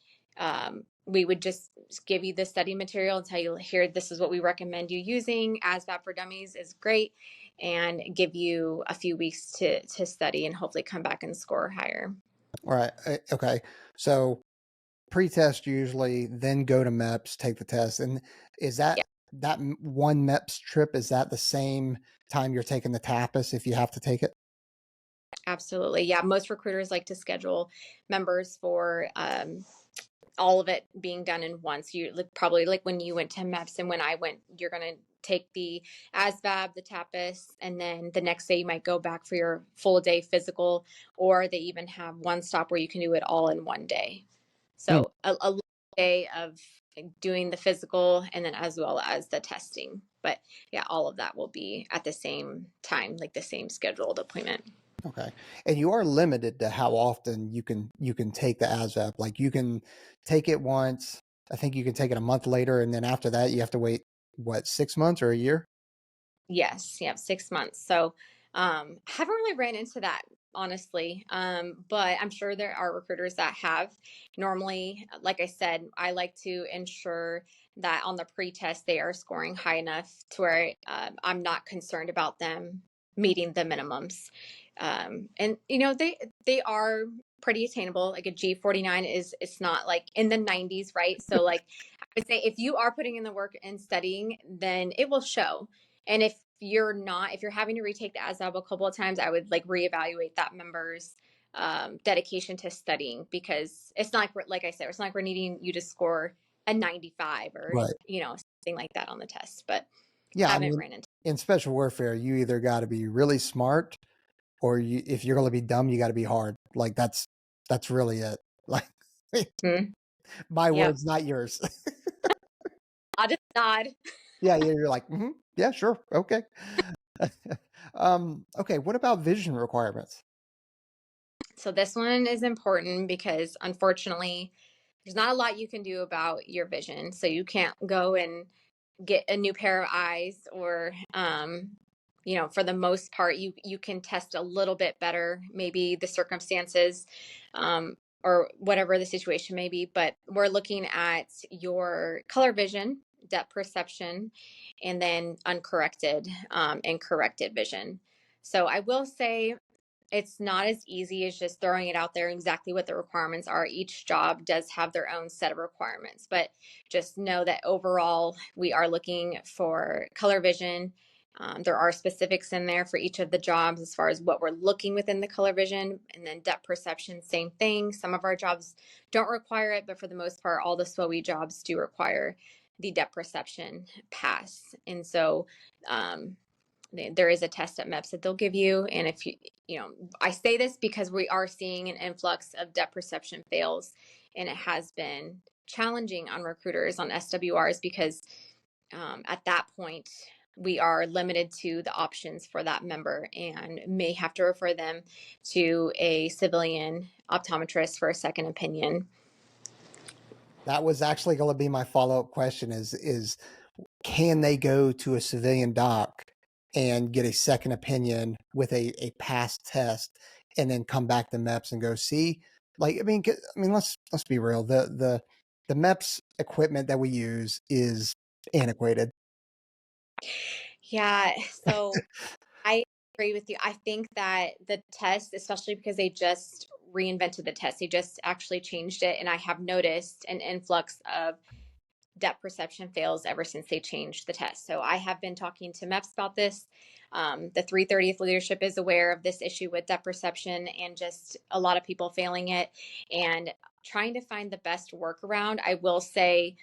we would just give you the study material and tell you, here, this is what we recommend you using. ASVAB for Dummies is great, and give you a few weeks to study and hopefully come back and score higher. All right. Okay. So pre-test usually, then go to MEPS, take the test. And is that one MEPS trip, is that the same time you're taking the TAPIS if you have to take it? Absolutely. Yeah. Most recruiters like to schedule members for all of it being done in once. You probably like when you went to MEPS and when I went, you're going to take the ASVAB, the TAPIS, and then the next day you might go back for your full day physical, or they even have one stop where you can do it all in one day. So a day of doing the physical and then as well as the testing. But yeah, all of that will be at the same time, like the same scheduled appointment. Okay. And you are limited to how often you can take the ASVAB. Like you can take it once. I think you can take it a month later, and then after that you have to wait, what, 6 months or a year? Yes, yeah, 6 months. So haven't really ran into that honestly, but I'm sure there are recruiters that have. Normally, like I said, I like to ensure that on the pre-test they are scoring high enough to where I'm not concerned about them meeting the minimums. And you know, they are pretty attainable. Like a G49 is, it's not like in the 90s, right? So like I would say if you are putting in the work and studying, then it will show. And if you're not, if you're having to retake the ASVAB a couple of times, I would like reevaluate that member's dedication to studying, because it's not like I said, it's not like we're needing you to score a 95 or, Right. you know, something like that on the test, but Yeah. I haven't mean, ran into. in special warfare, you either got to be really smart, or if you're going to be dumb, you got to be hard. Like that's really it. Like Hmm. my Yep. words, not yours. I'll just nod. Yeah. You're like, yeah, sure. Okay. Okay. What about vision requirements? So this one is important because unfortunately, there's not a lot you can do about your vision. So you can't go and get a new pair of eyes, or you know, for the most part you can test a little bit better, maybe the circumstances, or whatever the situation may be. But we're looking at your color vision, depth perception, and then uncorrected and corrected vision. So I will say it's not as easy as just throwing it out there exactly what the requirements are. Each job does have their own set of requirements, but just know that overall we are looking for color vision. There are specifics in there for each of the jobs as far as what we're looking within the color vision, and then depth perception, same thing. Some of our jobs don't require it, but for the most part, all the SWOE jobs do require the depth perception pass. And so there is a test at MEPS that they'll give you. And if you know, I say this because we are seeing an influx of depth perception fails, and it has been challenging on recruiters on SWRs because at that point we are limited to the options for that member and may have to refer them to a civilian optometrist for a second opinion. That was actually going to be my follow-up question is can they go to a civilian doc and get a second opinion with a past test and then come back to MEPS and go, see, like, I mean, let's be real. The MEPS equipment that we use is antiquated. Yeah, so I agree with you. I think that the test, especially because they just reinvented the test, they just actually changed it. And I have noticed an influx of depth perception fails ever since they changed the test. So I have been talking to MEPS about this. The 330th leadership is aware of this issue with depth perception and just a lot of people failing it and trying to find the best workaround. I will say,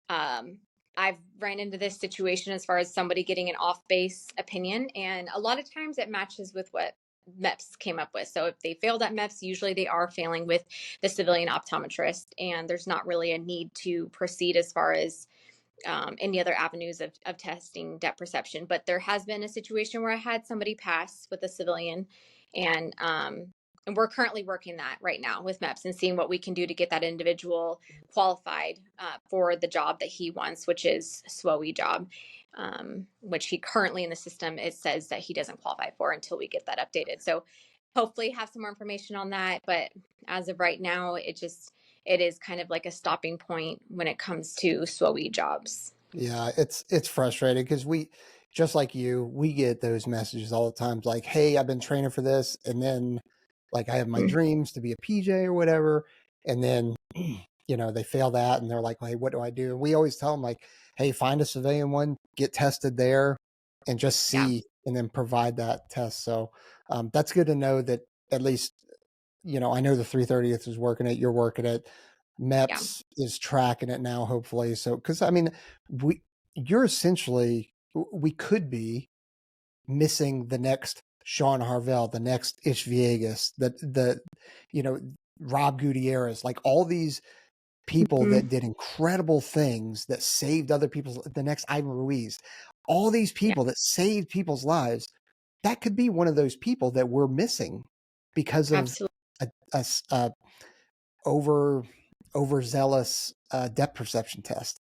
I've ran into this situation as far as somebody getting an off-base opinion, and a lot of times it matches with what MEPS came up with. So if they failed at MEPS, usually they are failing with the civilian optometrist, and there's not really a need to proceed as far as any other avenues of testing depth perception. But there has been a situation where I had somebody pass with a civilian, and and we're currently working that right now with MEPS and seeing what we can do to get that individual qualified for the job that he wants, which is SWOE job, which he currently in the system, it says that he doesn't qualify for until we get that updated. So hopefully have some more information on that. But as of right now, it is kind of like a stopping point when it comes to SWOE jobs. Yeah, it's frustrating because we, just like you, we get those messages all the time like, "Hey, I've been training for this," and then like I have my Mhm. dreams to be a PJ or whatever, and then they fail that and they're like, "Hey, what do I do?" And we always tell them like, "Hey, find a civilian one, get tested there, and just Yeah, see, and then provide that test." So that's good to know that at least I know the 330th is working it, you're working it. yeah, MEPS is tracking it now, hopefully. So, because I mean, you're essentially, we could be missing the next Sean Harvell, the next Ish Viegas, you know, Rob Gutierrez, like all these people that Mhm. did incredible things that saved other people's, the next Ivan Ruiz, all these Yeah, people that saved people's lives. That could be one of those people that we're missing because of absolutely. a over overzealous depth perception test.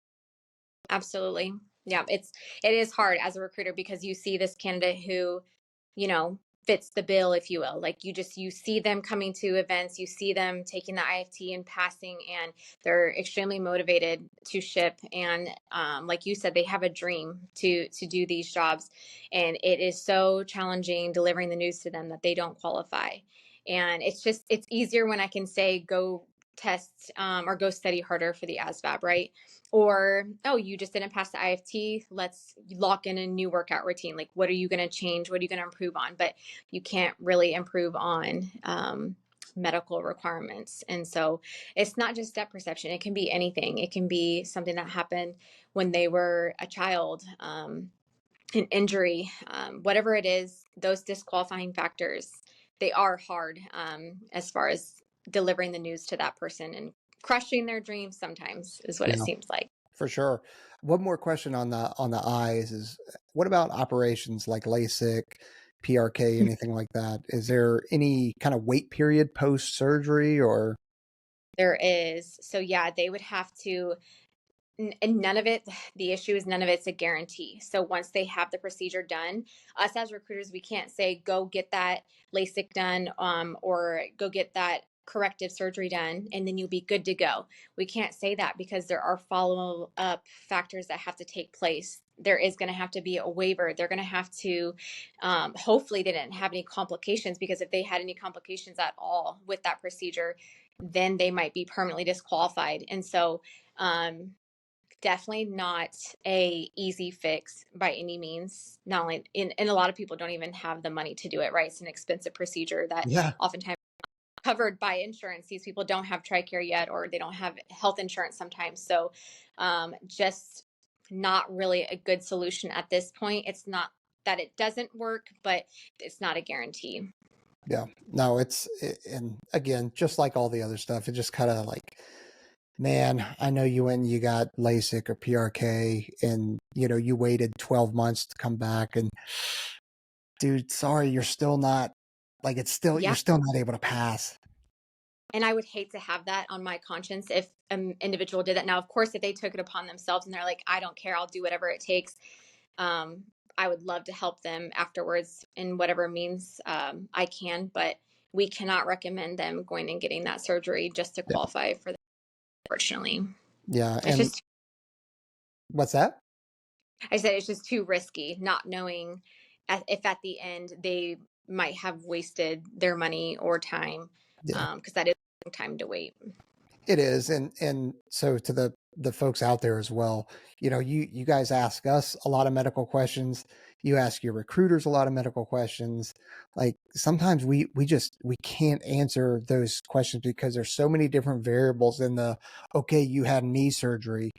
Absolutely. Yeah, it is hard as a recruiter because you see this candidate who, you know, fits the bill, if you will. Like you see them coming to events, you see them taking the IFT and passing, and they're extremely motivated to ship. And like you said, they have a dream to do these jobs, and it is so challenging delivering the news to them that they don't qualify. And it's easier when I can say go test or go study harder for the ASVAB, right? Or, oh, you just didn't pass the IFT, let's lock in a new workout routine. Like what are you going to change, what are you going to improve on? But you can't really improve on medical requirements. And so it's not just depth perception, it can be anything. It can be something that happened when they were a child, an injury, whatever it is. Those disqualifying factors, they are hard, as far as delivering the news to that person and crushing their dreams sometimes is what it Yeah, seems like. for sure. One more question on the eyes is, what about operations like LASIK, PRK, anything like that? Is there any kind of wait period post surgery or? There is. So yeah, they would have to, and none of it, the issue is none of it's a guarantee. So once they have the procedure done, us as recruiters, we can't say go get that LASIK done, or go get that corrective surgery done and then you'll be good to go. We can't say that because there are follow up factors that have to take place. There is going to have to be a waiver. They're going to have to, hopefully they didn't have any complications, because if they had any complications at all with that procedure, then they might be permanently disqualified. And so um, definitely not a easy fix by any means. Not only and a lot of people don't even have the money to do it, right? It's an expensive procedure that Yeah, oftentimes covered by insurance. These people don't have TRICARE yet, or they don't have health insurance sometimes. So just not really a good solution at this point. It's not that it doesn't work, but it's not a guarantee. yeah. No, and again, just like all the other stuff, it just kind of like, man, I know you went and you got LASIK or PRK and you waited 12 months to come back, and dude, sorry, you're still not, like, you're Yeah. still not able to pass. And I would hate to have that on my conscience if an individual did that. Now, of course, if they took it upon themselves and they're like, I don't care, I'll do whatever it takes, um, I would love to help them afterwards in whatever means I can. But we cannot recommend them going and getting that surgery just to Yeah. qualify for that, unfortunately. Yeah. It's And just, what's that? I said, it's just too risky, not knowing if at the end they might have wasted their money or time, Yeah, because that is a long time to wait. it is. And so to the the folks out there as well. You guys ask us a lot of medical questions. You ask your recruiters a lot of medical questions. Like sometimes we can't answer those questions because there's so many different variables in the, okay, you had knee surgery.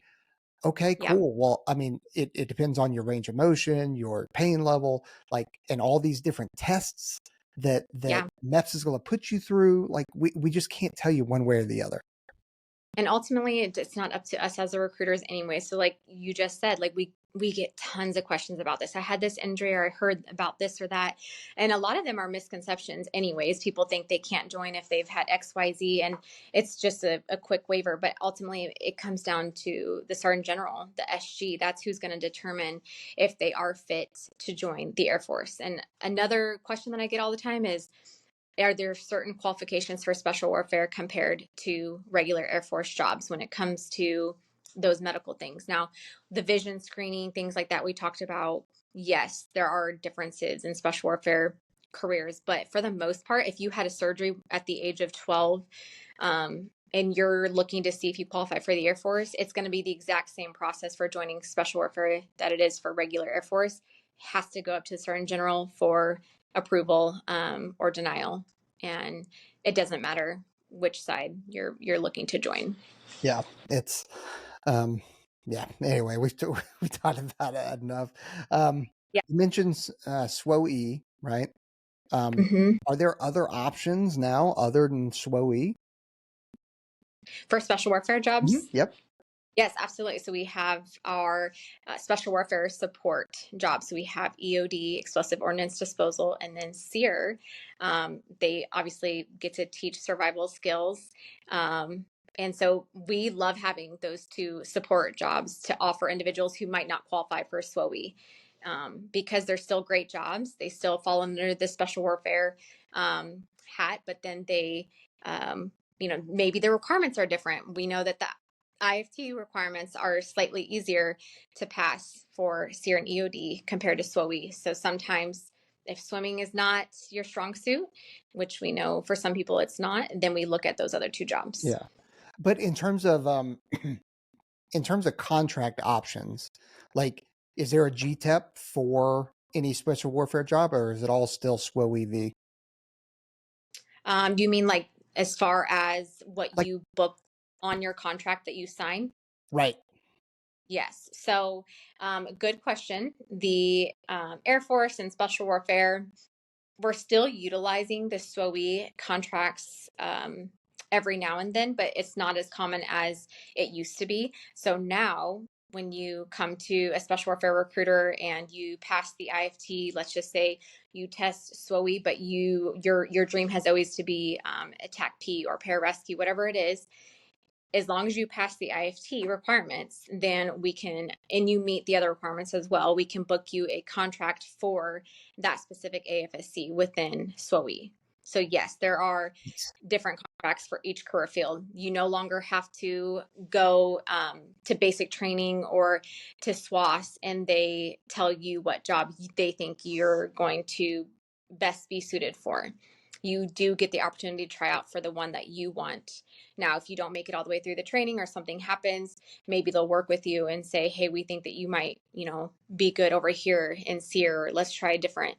Okay, Yeah. cool. Well, I mean, it depends on your range of motion, your pain level, like, and all these different tests that Yeah. MEPS is going to put you through. Like, we just can't tell you one way or the other. And ultimately, it's not up to us as the recruiters anyway. So like you just said, like we get tons of questions about this. I had this injury, or I heard about this or that. And a lot of them are misconceptions anyways. People think they can't join if they've had XYZ, and it's just a quick waiver. But ultimately it comes down to the Sergeant General, the SG. That's who's going to determine if they are fit to join the Air Force. And another question that I get all the time is, are there certain qualifications for special warfare compared to regular Air Force jobs when it comes to those medical things? Now, the vision screening, things like that we talked about, yes, there are differences in special warfare careers, but for the most part, if you had a surgery at the age of 12, and you're looking to see if you qualify for the Air Force, it's going to be the exact same process for joining special warfare that it is for regular Air Force. It has to go up to the Surgeon General for approval, or denial, and it doesn't matter which side you're looking to join. Yeah, it's yeah. Anyway, we talked about it enough. Yeah. You mentioned SWOE, right? Hmm. Are there other options now other than SWOE? For special warfare jobs, Yep. yes, absolutely. So we have our special warfare support jobs. So we have EOD, explosive ordnance disposal, and then SEER. They obviously get to teach survival skills. And so we love having those two support jobs to offer individuals who might not qualify for SWOE, because they're still great jobs. They still fall under the special warfare hat, but then they, maybe the requirements are different. We know that the IFT requirements are slightly easier to pass for SEER and EOD compared to SWOE. So sometimes if swimming is not your strong suit, which we know for some people it's not, then we look at those other two jobs. Yeah. But in terms of contract options, like, is there a GTEP for any special warfare job, or is it all still SWOE V? Do you mean like as far as what Like, you book on your contract that you sign? right. Yes. So, good question. The Air Force and Special Warfare, we're still utilizing the SWOE contracts every now and then, but it's not as common as it used to be. So now, when you come to a special warfare recruiter and you pass the IFT, let's just say you test SWOE, but your dream has always to be attack P or pararescue, whatever it is. As long as you pass the IFT requirements, then we can, and you meet the other requirements as well, we can book you a contract for that specific AFSC within SWOE. So yes, there are different contracts for each career field. You no longer have to go to basic training or to SWAS and they tell you what job they think you're going to best be suited for. You do get the opportunity to try out for the one that you want. Now, if you don't make it all the way through the training or something happens, maybe they'll work with you and say, hey, we think that you might, be good over here in SEER, or let's try a different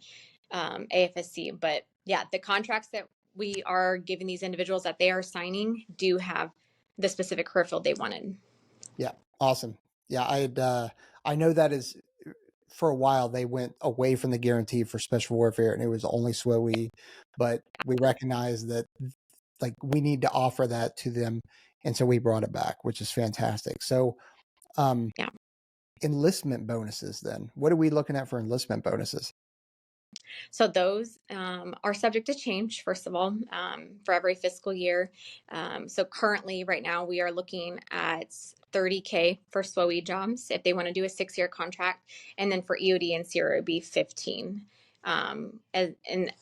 AFSC. But yeah, the contracts that we are giving these individuals that they are signing do have the specific career field they wanted. Yeah. Awesome. Yeah. I know that is, for a while they went away from the guarantee for special warfare and it was only SWOE, but we recognize that, like, we need to offer that to them. And so we brought it back, which is fantastic. So, Yeah. enlistment bonuses, then what are we looking at for enlistment bonuses? So those are subject to change, first of all, for every fiscal year. So currently, right now, we are looking at $30K for SWOE jobs if they want to do a 6-year contract. And then for EOD and SEER, it would be 15. And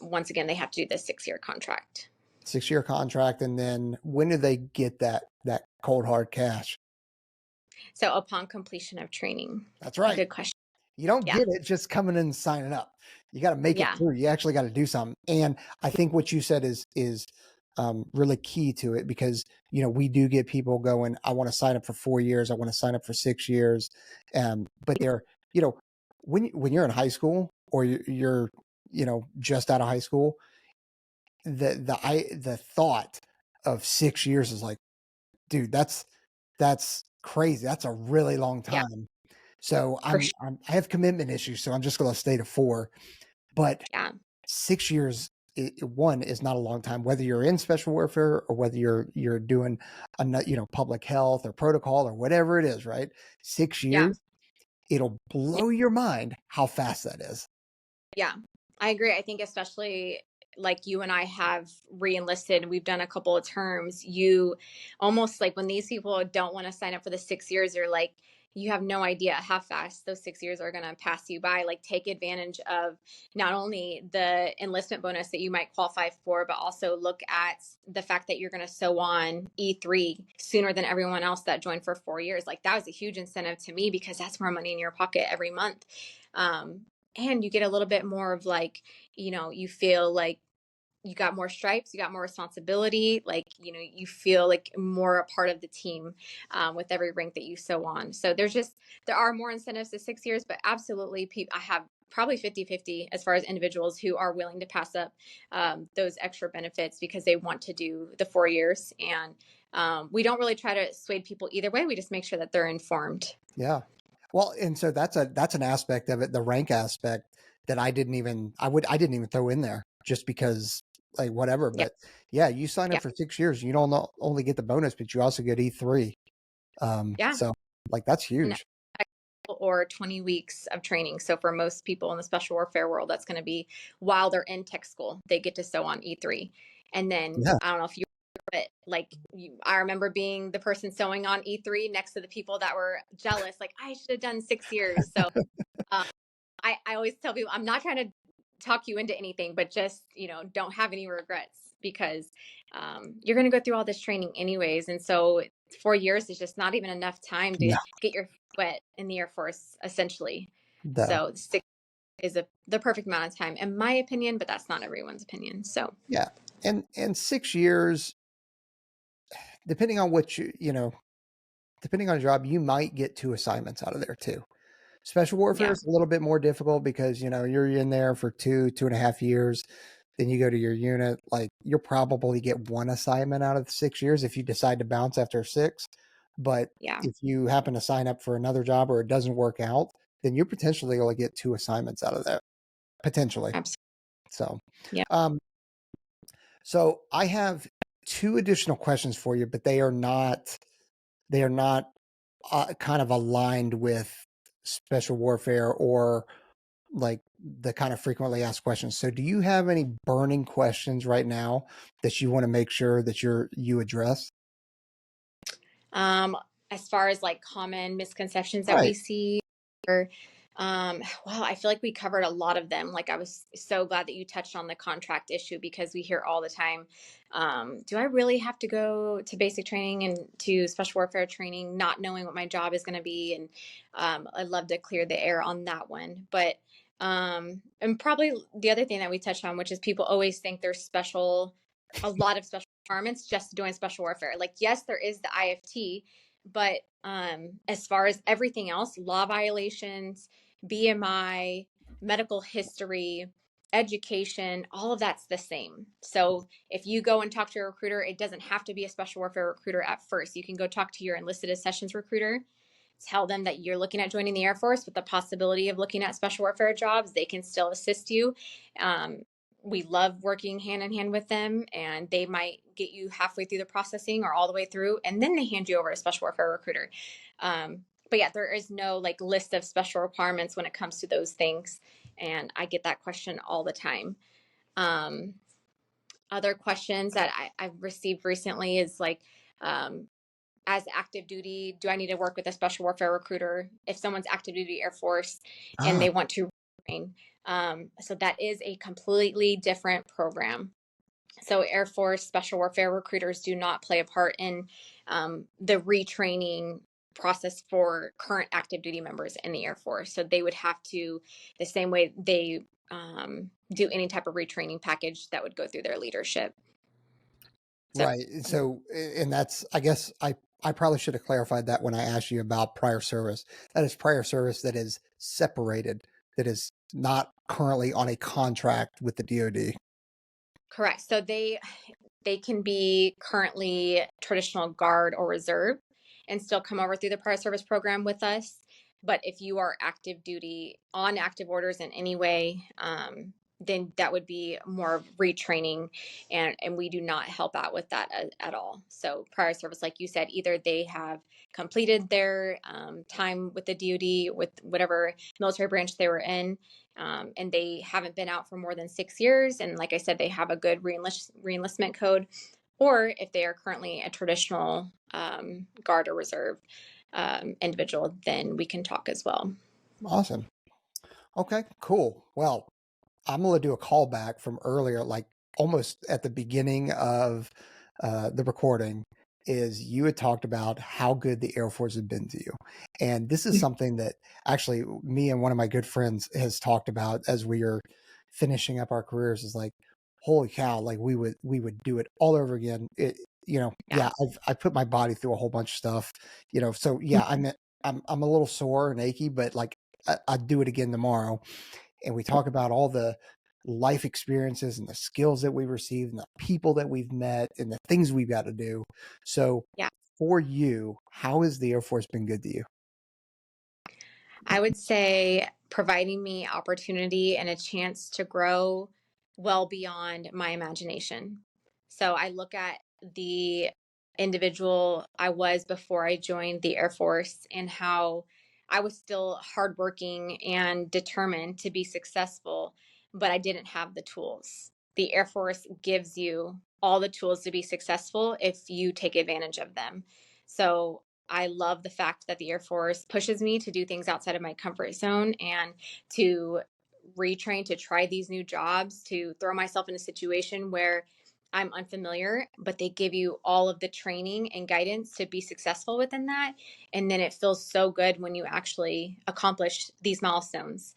once again, they have to do the 6-year contract. 6-year contract. And then when do they get that cold hard cash? So upon completion of training. That's right. Good question. You don't Yeah. get it just coming in and signing up. You got to make it Yeah. through. You actually got to do something. And I think what you said is really key to it, because, we do get people going, I want to sign up for 4 years. I want to sign up for 6 years. But they're, you know, when you're in high school, or you're, just out of high school, the thought of 6 years is like, dude, that's crazy. That's a really long Yeah, time. So for sure. I have commitment issues, so I'm just going to stay to 4. But Yeah. 6 years, one, is not a long time, whether you're in special warfare or whether you're doing public health or protocol or whatever it is, right? Six Yeah. years, it'll blow your mind how fast that is. Yeah, I agree. I think especially like you and I have re-enlisted, we've done a couple of terms. You almost like when these people don't want to sign up for the 6 years, you're like, you have no idea how fast those 6 years are going to pass you by. Like, take advantage of not only the enlistment bonus that you might qualify for, but also look at the fact that you're going to sew on E3 sooner than everyone else that joined for 4 years. Like, that was a huge incentive to me because that's more money in your pocket every month. Um, and you get a little bit more of like, you feel like you got more stripes, you got more responsibility, like, you feel like more a part of the team, with every rank that you sew on. So there are more incentives to 6 years, but absolutely, I have probably 50-50 as far as individuals who are willing to pass up, those extra benefits because they want to do the 4 years. And we don't really try to sway people either way. We just make sure that they're informed. Yeah. Well, and so that's an aspect of it, the rank aspect, that I didn't even throw in there, just because, like, whatever. Yeah. But yeah, you sign up Yeah. for 6 years, you don't only get the bonus, but you also get E3. Yeah. So, like, that's And huge. or 20 weeks of training. So for most people in the special warfare world, that's going to be while they're in tech school, they get to sew on E3. And then Yeah. I don't know if you, but like I remember being the person sewing on E3 next to the people that were jealous, like I should have done 6 years. So um, I always tell people, I'm not trying to talk you into anything, but just, don't have any regrets because you're going to go through all this training anyways. And so 4 years is just not even enough time to No, get your feet wet in the Air Force, essentially. no. So 6 is the perfect amount of time, in my opinion, but that's not everyone's opinion. So, Yeah. And 6 years, depending on depending on your job, you might get 2 assignments out of there too. Special warfare yeah, is a little bit more difficult because, you're in there for 2.5 years. Then you go to your unit. Like, you'll probably get 1 assignment out of the 6 years if you decide to bounce after 6. But yeah, if you happen to sign up for another job or it doesn't work out, then you potentially only get 2 assignments out of that, potentially. absolutely. So, Yeah. um, so I have two additional questions for you, but they are not kind of aligned with special warfare, or like the kind of frequently asked questions. So do you have any burning questions right now that you want to make sure that you address? Um, as far as like common misconceptions that we Right. see, or well, I feel like we covered a lot of them. Like, I was so glad that you touched on the contract issue because we hear all the time, do I really have to go to basic training and to special warfare training not knowing what my job is going to be? And I'd love to clear the air on that one. But and probably the other thing that we touched on, which is people always think there's a lot of special requirements just to join special warfare. Like, yes, there is the IFT, but as far as everything else, law violations, BMI, medical history, education, all of that's the same. So if you go and talk to a recruiter, it doesn't have to be a special warfare recruiter at first. You can go talk to your enlisted accessions recruiter, tell them that you're looking at joining the Air Force with the possibility of looking at special warfare jobs. They can still assist you. Um, we love working hand in hand with them, and they might get you halfway through the processing or all the way through, and then they hand you over to a special warfare recruiter. But yeah, there is no like list of special requirements when it comes to those things. And I get that question all the time. Um, Other questions that I've received recently is like, um, as active duty, do I need to work with a special warfare recruiter if someone's active duty Air Force and Ah, they want to train? So that is a completely different program. So Air Force special warfare recruiters do not play a part in the retraining process for current active duty members in the Air Force. So they would have to, the same way they do any type of retraining package that would go through their leadership. So Right. So, and that's, I guess I probably should have clarified that when I asked you about prior service. That is prior service that is separated, that is not currently on a contract with the DoD. correct. So they can be currently traditional guard or reserve and still come over through the prior service program with us. But if you are active duty on active orders in any way, then that would be more of retraining, and we do not help out with that at all. So prior service, like you said, either they have completed their time with the DoD, with whatever military branch they were in, and they haven't been out for more than 6 years. And like I said, they have a good reenlistment code, or if they are currently a traditional guard or reserve individual, then we can talk as well. Awesome. Okay, cool. Well, I'm going to do a callback from earlier, like almost at the beginning of the recording, is you had talked about how good the Air Force has been to you. And this is something that actually me and one of my good friends has talked about as we are finishing up our careers, is like, holy cow, like we would do it all over again. Yeah. I put my body through a whole bunch of stuff, so yeah, I'm a little sore and achy, but like I'd do it again tomorrow. And we talk about all the life experiences and the skills that we received and the people that we've met and the things we've got to do. So Yeah. for you, how has the Air Force been good to you? I would say providing me opportunity and a chance to grow well beyond my imagination. So I look at the individual I was before I joined the Air Force and how I was still hardworking and determined to be successful, but I didn't have the tools. The Air Force gives you all the tools to be successful if you take advantage of them. So I love the fact that the Air Force pushes me to do things outside of my comfort zone and to retrain, to try these new jobs, to throw myself in a situation where I'm unfamiliar, but they give you all of the training and guidance to be successful within that. And then it feels so good when you actually accomplish these milestones.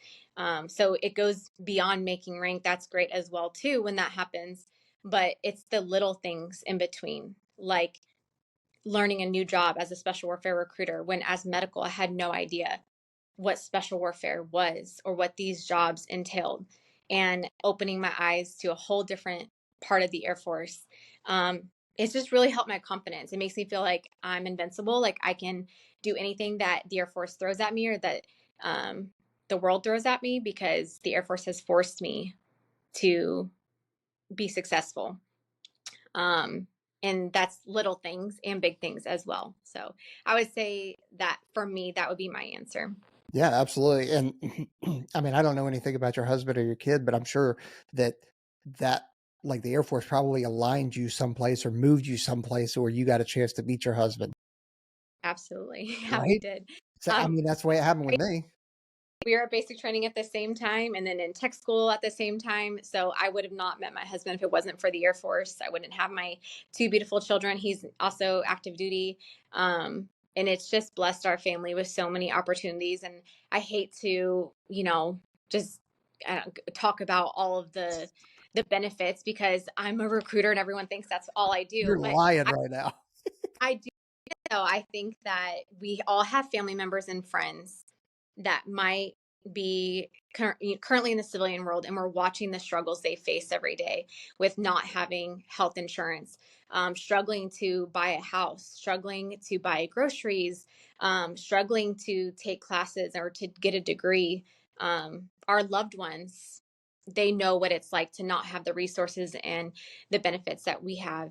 So it goes beyond making rank. That's great as well, too, when that happens. But it's the little things in between, like learning a new job as a special warfare recruiter, when as medical I had no idea what special warfare was or what these jobs entailed, and opening my eyes to a whole different part of the Air Force. It's just really helped my confidence. It makes me feel like I'm invincible, like I can do anything that the Air Force throws at me, or that um, the world throws at me, because the Air Force has forced me to be successful. Um, and that's little things and big things as well. So I would say that for me, that would be my answer. Yeah, absolutely. And I mean, I don't know anything about your husband or your kid, but I'm sure that that like the Air Force probably aligned you someplace or moved you someplace where you got a chance to meet your husband, Absolutely. Yeah, we right? did. So I Um, mean, that's the way it happened with me. we were at basic training at the same time and then in tech school at the same time. So I would have not met my husband if it wasn't for the Air Force. I wouldn't have my two beautiful children. He's also active duty. And it's just blessed our family with so many opportunities. And I hate to, just talk about all of the benefits, because I'm a recruiter and everyone thinks that's all I do. You're But lying right now. I do. So I think that we all have family members and friends that might be currently in the civilian world, and we're watching the struggles they face every day with not having health insurance, struggling to buy a house, struggling to buy groceries, struggling to take classes or to get a degree. Our loved ones, they know what it's like to not have the resources and the benefits that we have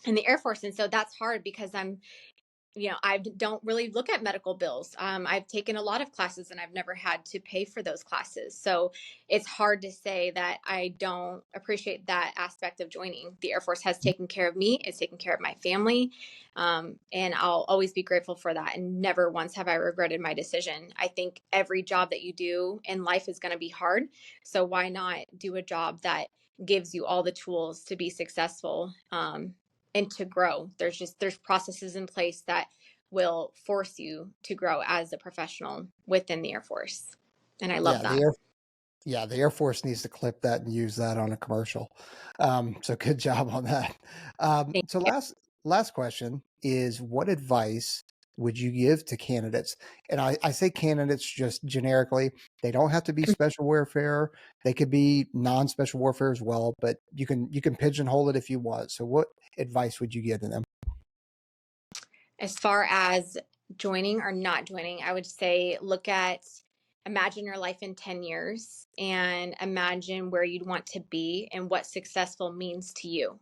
in the Air Force. And so that's hard, because I don't really look at medical bills. I've taken a lot of classes and I've never had to pay for those classes. So it's hard to say that I don't appreciate that aspect of joining. The Air Force has taken care of me, it's taken care of my family. And I'll always be grateful for that. And never once have I regretted my decision. I think every job that you do in life is going to be hard. So why not do a job that gives you all the tools to be successful? And to grow. There's processes in place that will force you to grow as a professional within the Air Force. And I love Yeah, that. Yeah, the Air Force needs to clip that and use that on a commercial. So good job on that. Thank So you. last question is, what advice would you give to candidates? And I say candidates just generically. They don't have to be special warfare. They could be non-special warfare as well, but you can pigeonhole it if you want. So what advice would you give to them? As far as joining or not joining, I would say imagine your life in 10 years and imagine where you'd want to be and what successful means to you.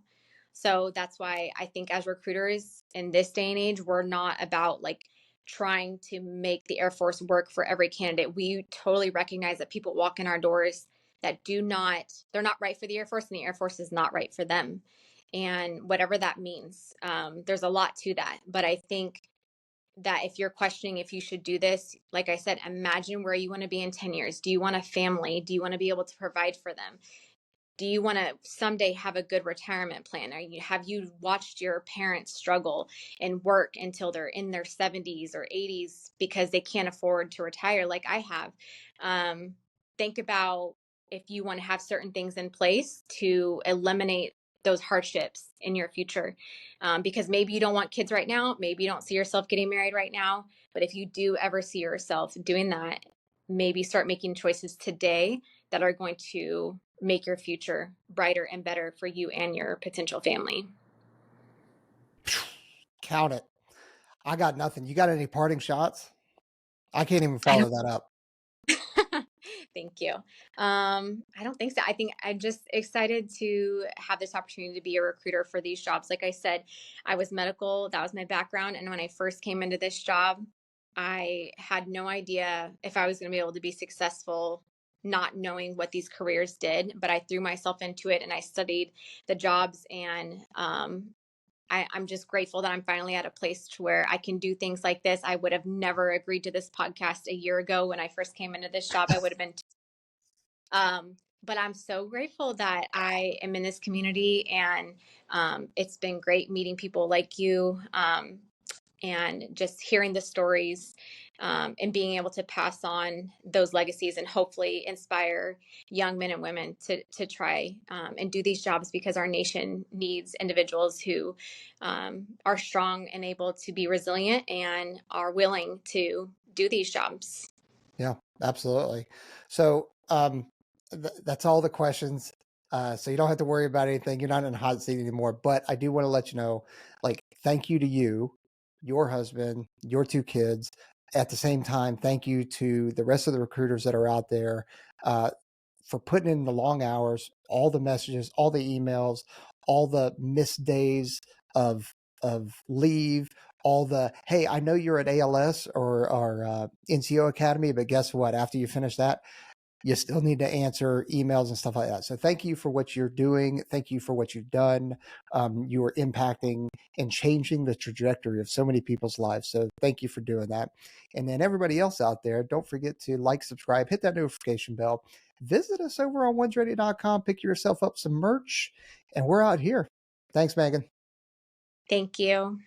So that's why I think as recruiters in this day and age, we're not about like trying to make the Air Force work for every candidate. We totally recognize that people walk in our doors that they're not right for the Air Force, and the Air Force is not right for them. And whatever that means, there's a lot to that. But I think that if you're questioning if you should do this, like I said, imagine where you want to be in 10 years. Do you want a family? Do you want to be able to provide for them? Do you want to someday have a good retirement plan? Have you watched your parents struggle and work until they're in their 70s or 80s because they can't afford to retire like I have? Think about if you want to have certain things in place to eliminate those hardships in your future. Because maybe you don't want kids right now, maybe you don't see yourself getting married right now, but if you do ever see yourself doing that, maybe start making choices today that are going to make your future brighter and better for you and your potential family. Count it. I got nothing. You got any parting shots? I can't even I follow that up. Thank you. I don't think so. I think I'm just excited to have this opportunity to be a recruiter for these jobs. Like I said, I was medical, that was my background. And when I first came into this job, I had no idea if I was going to be able to be successful, not knowing what these careers did. But I threw myself into it and I studied the jobs, and I'm just grateful that I'm finally at a place to where I can do things like this. I would have never agreed to this podcast a year ago when I first came into this job. I would have been, but I'm so grateful that I am in this community, and it's been great meeting people like you, and just hearing the stories, and being able to pass on those legacies and hopefully inspire young men and women to try and do these jobs, because our nation needs individuals who are strong and able to be resilient and are willing to do these jobs. Yeah, absolutely. So that's all the questions. So you don't have to worry about anything. You're not in a hot seat anymore. But I do want to let you know, like, thank you to you, your husband, your two kids. At the same time, thank you to the rest of the recruiters that are out there for putting in the long hours, all the messages, all the emails, all the missed days of leave, all the, hey, I know you're at ALS or NCO Academy, but guess what? After you finish that, you still need to answer emails and stuff like that. So thank you for what you're doing. Thank you for what you've done. You are impacting and changing the trajectory of so many people's lives. So thank you for doing that. And then everybody else out there, don't forget to like, subscribe, hit that notification bell. Visit us over on ONESREADY.com. Pick yourself up some merch, and we're out here. Thanks, Megan. Thank you.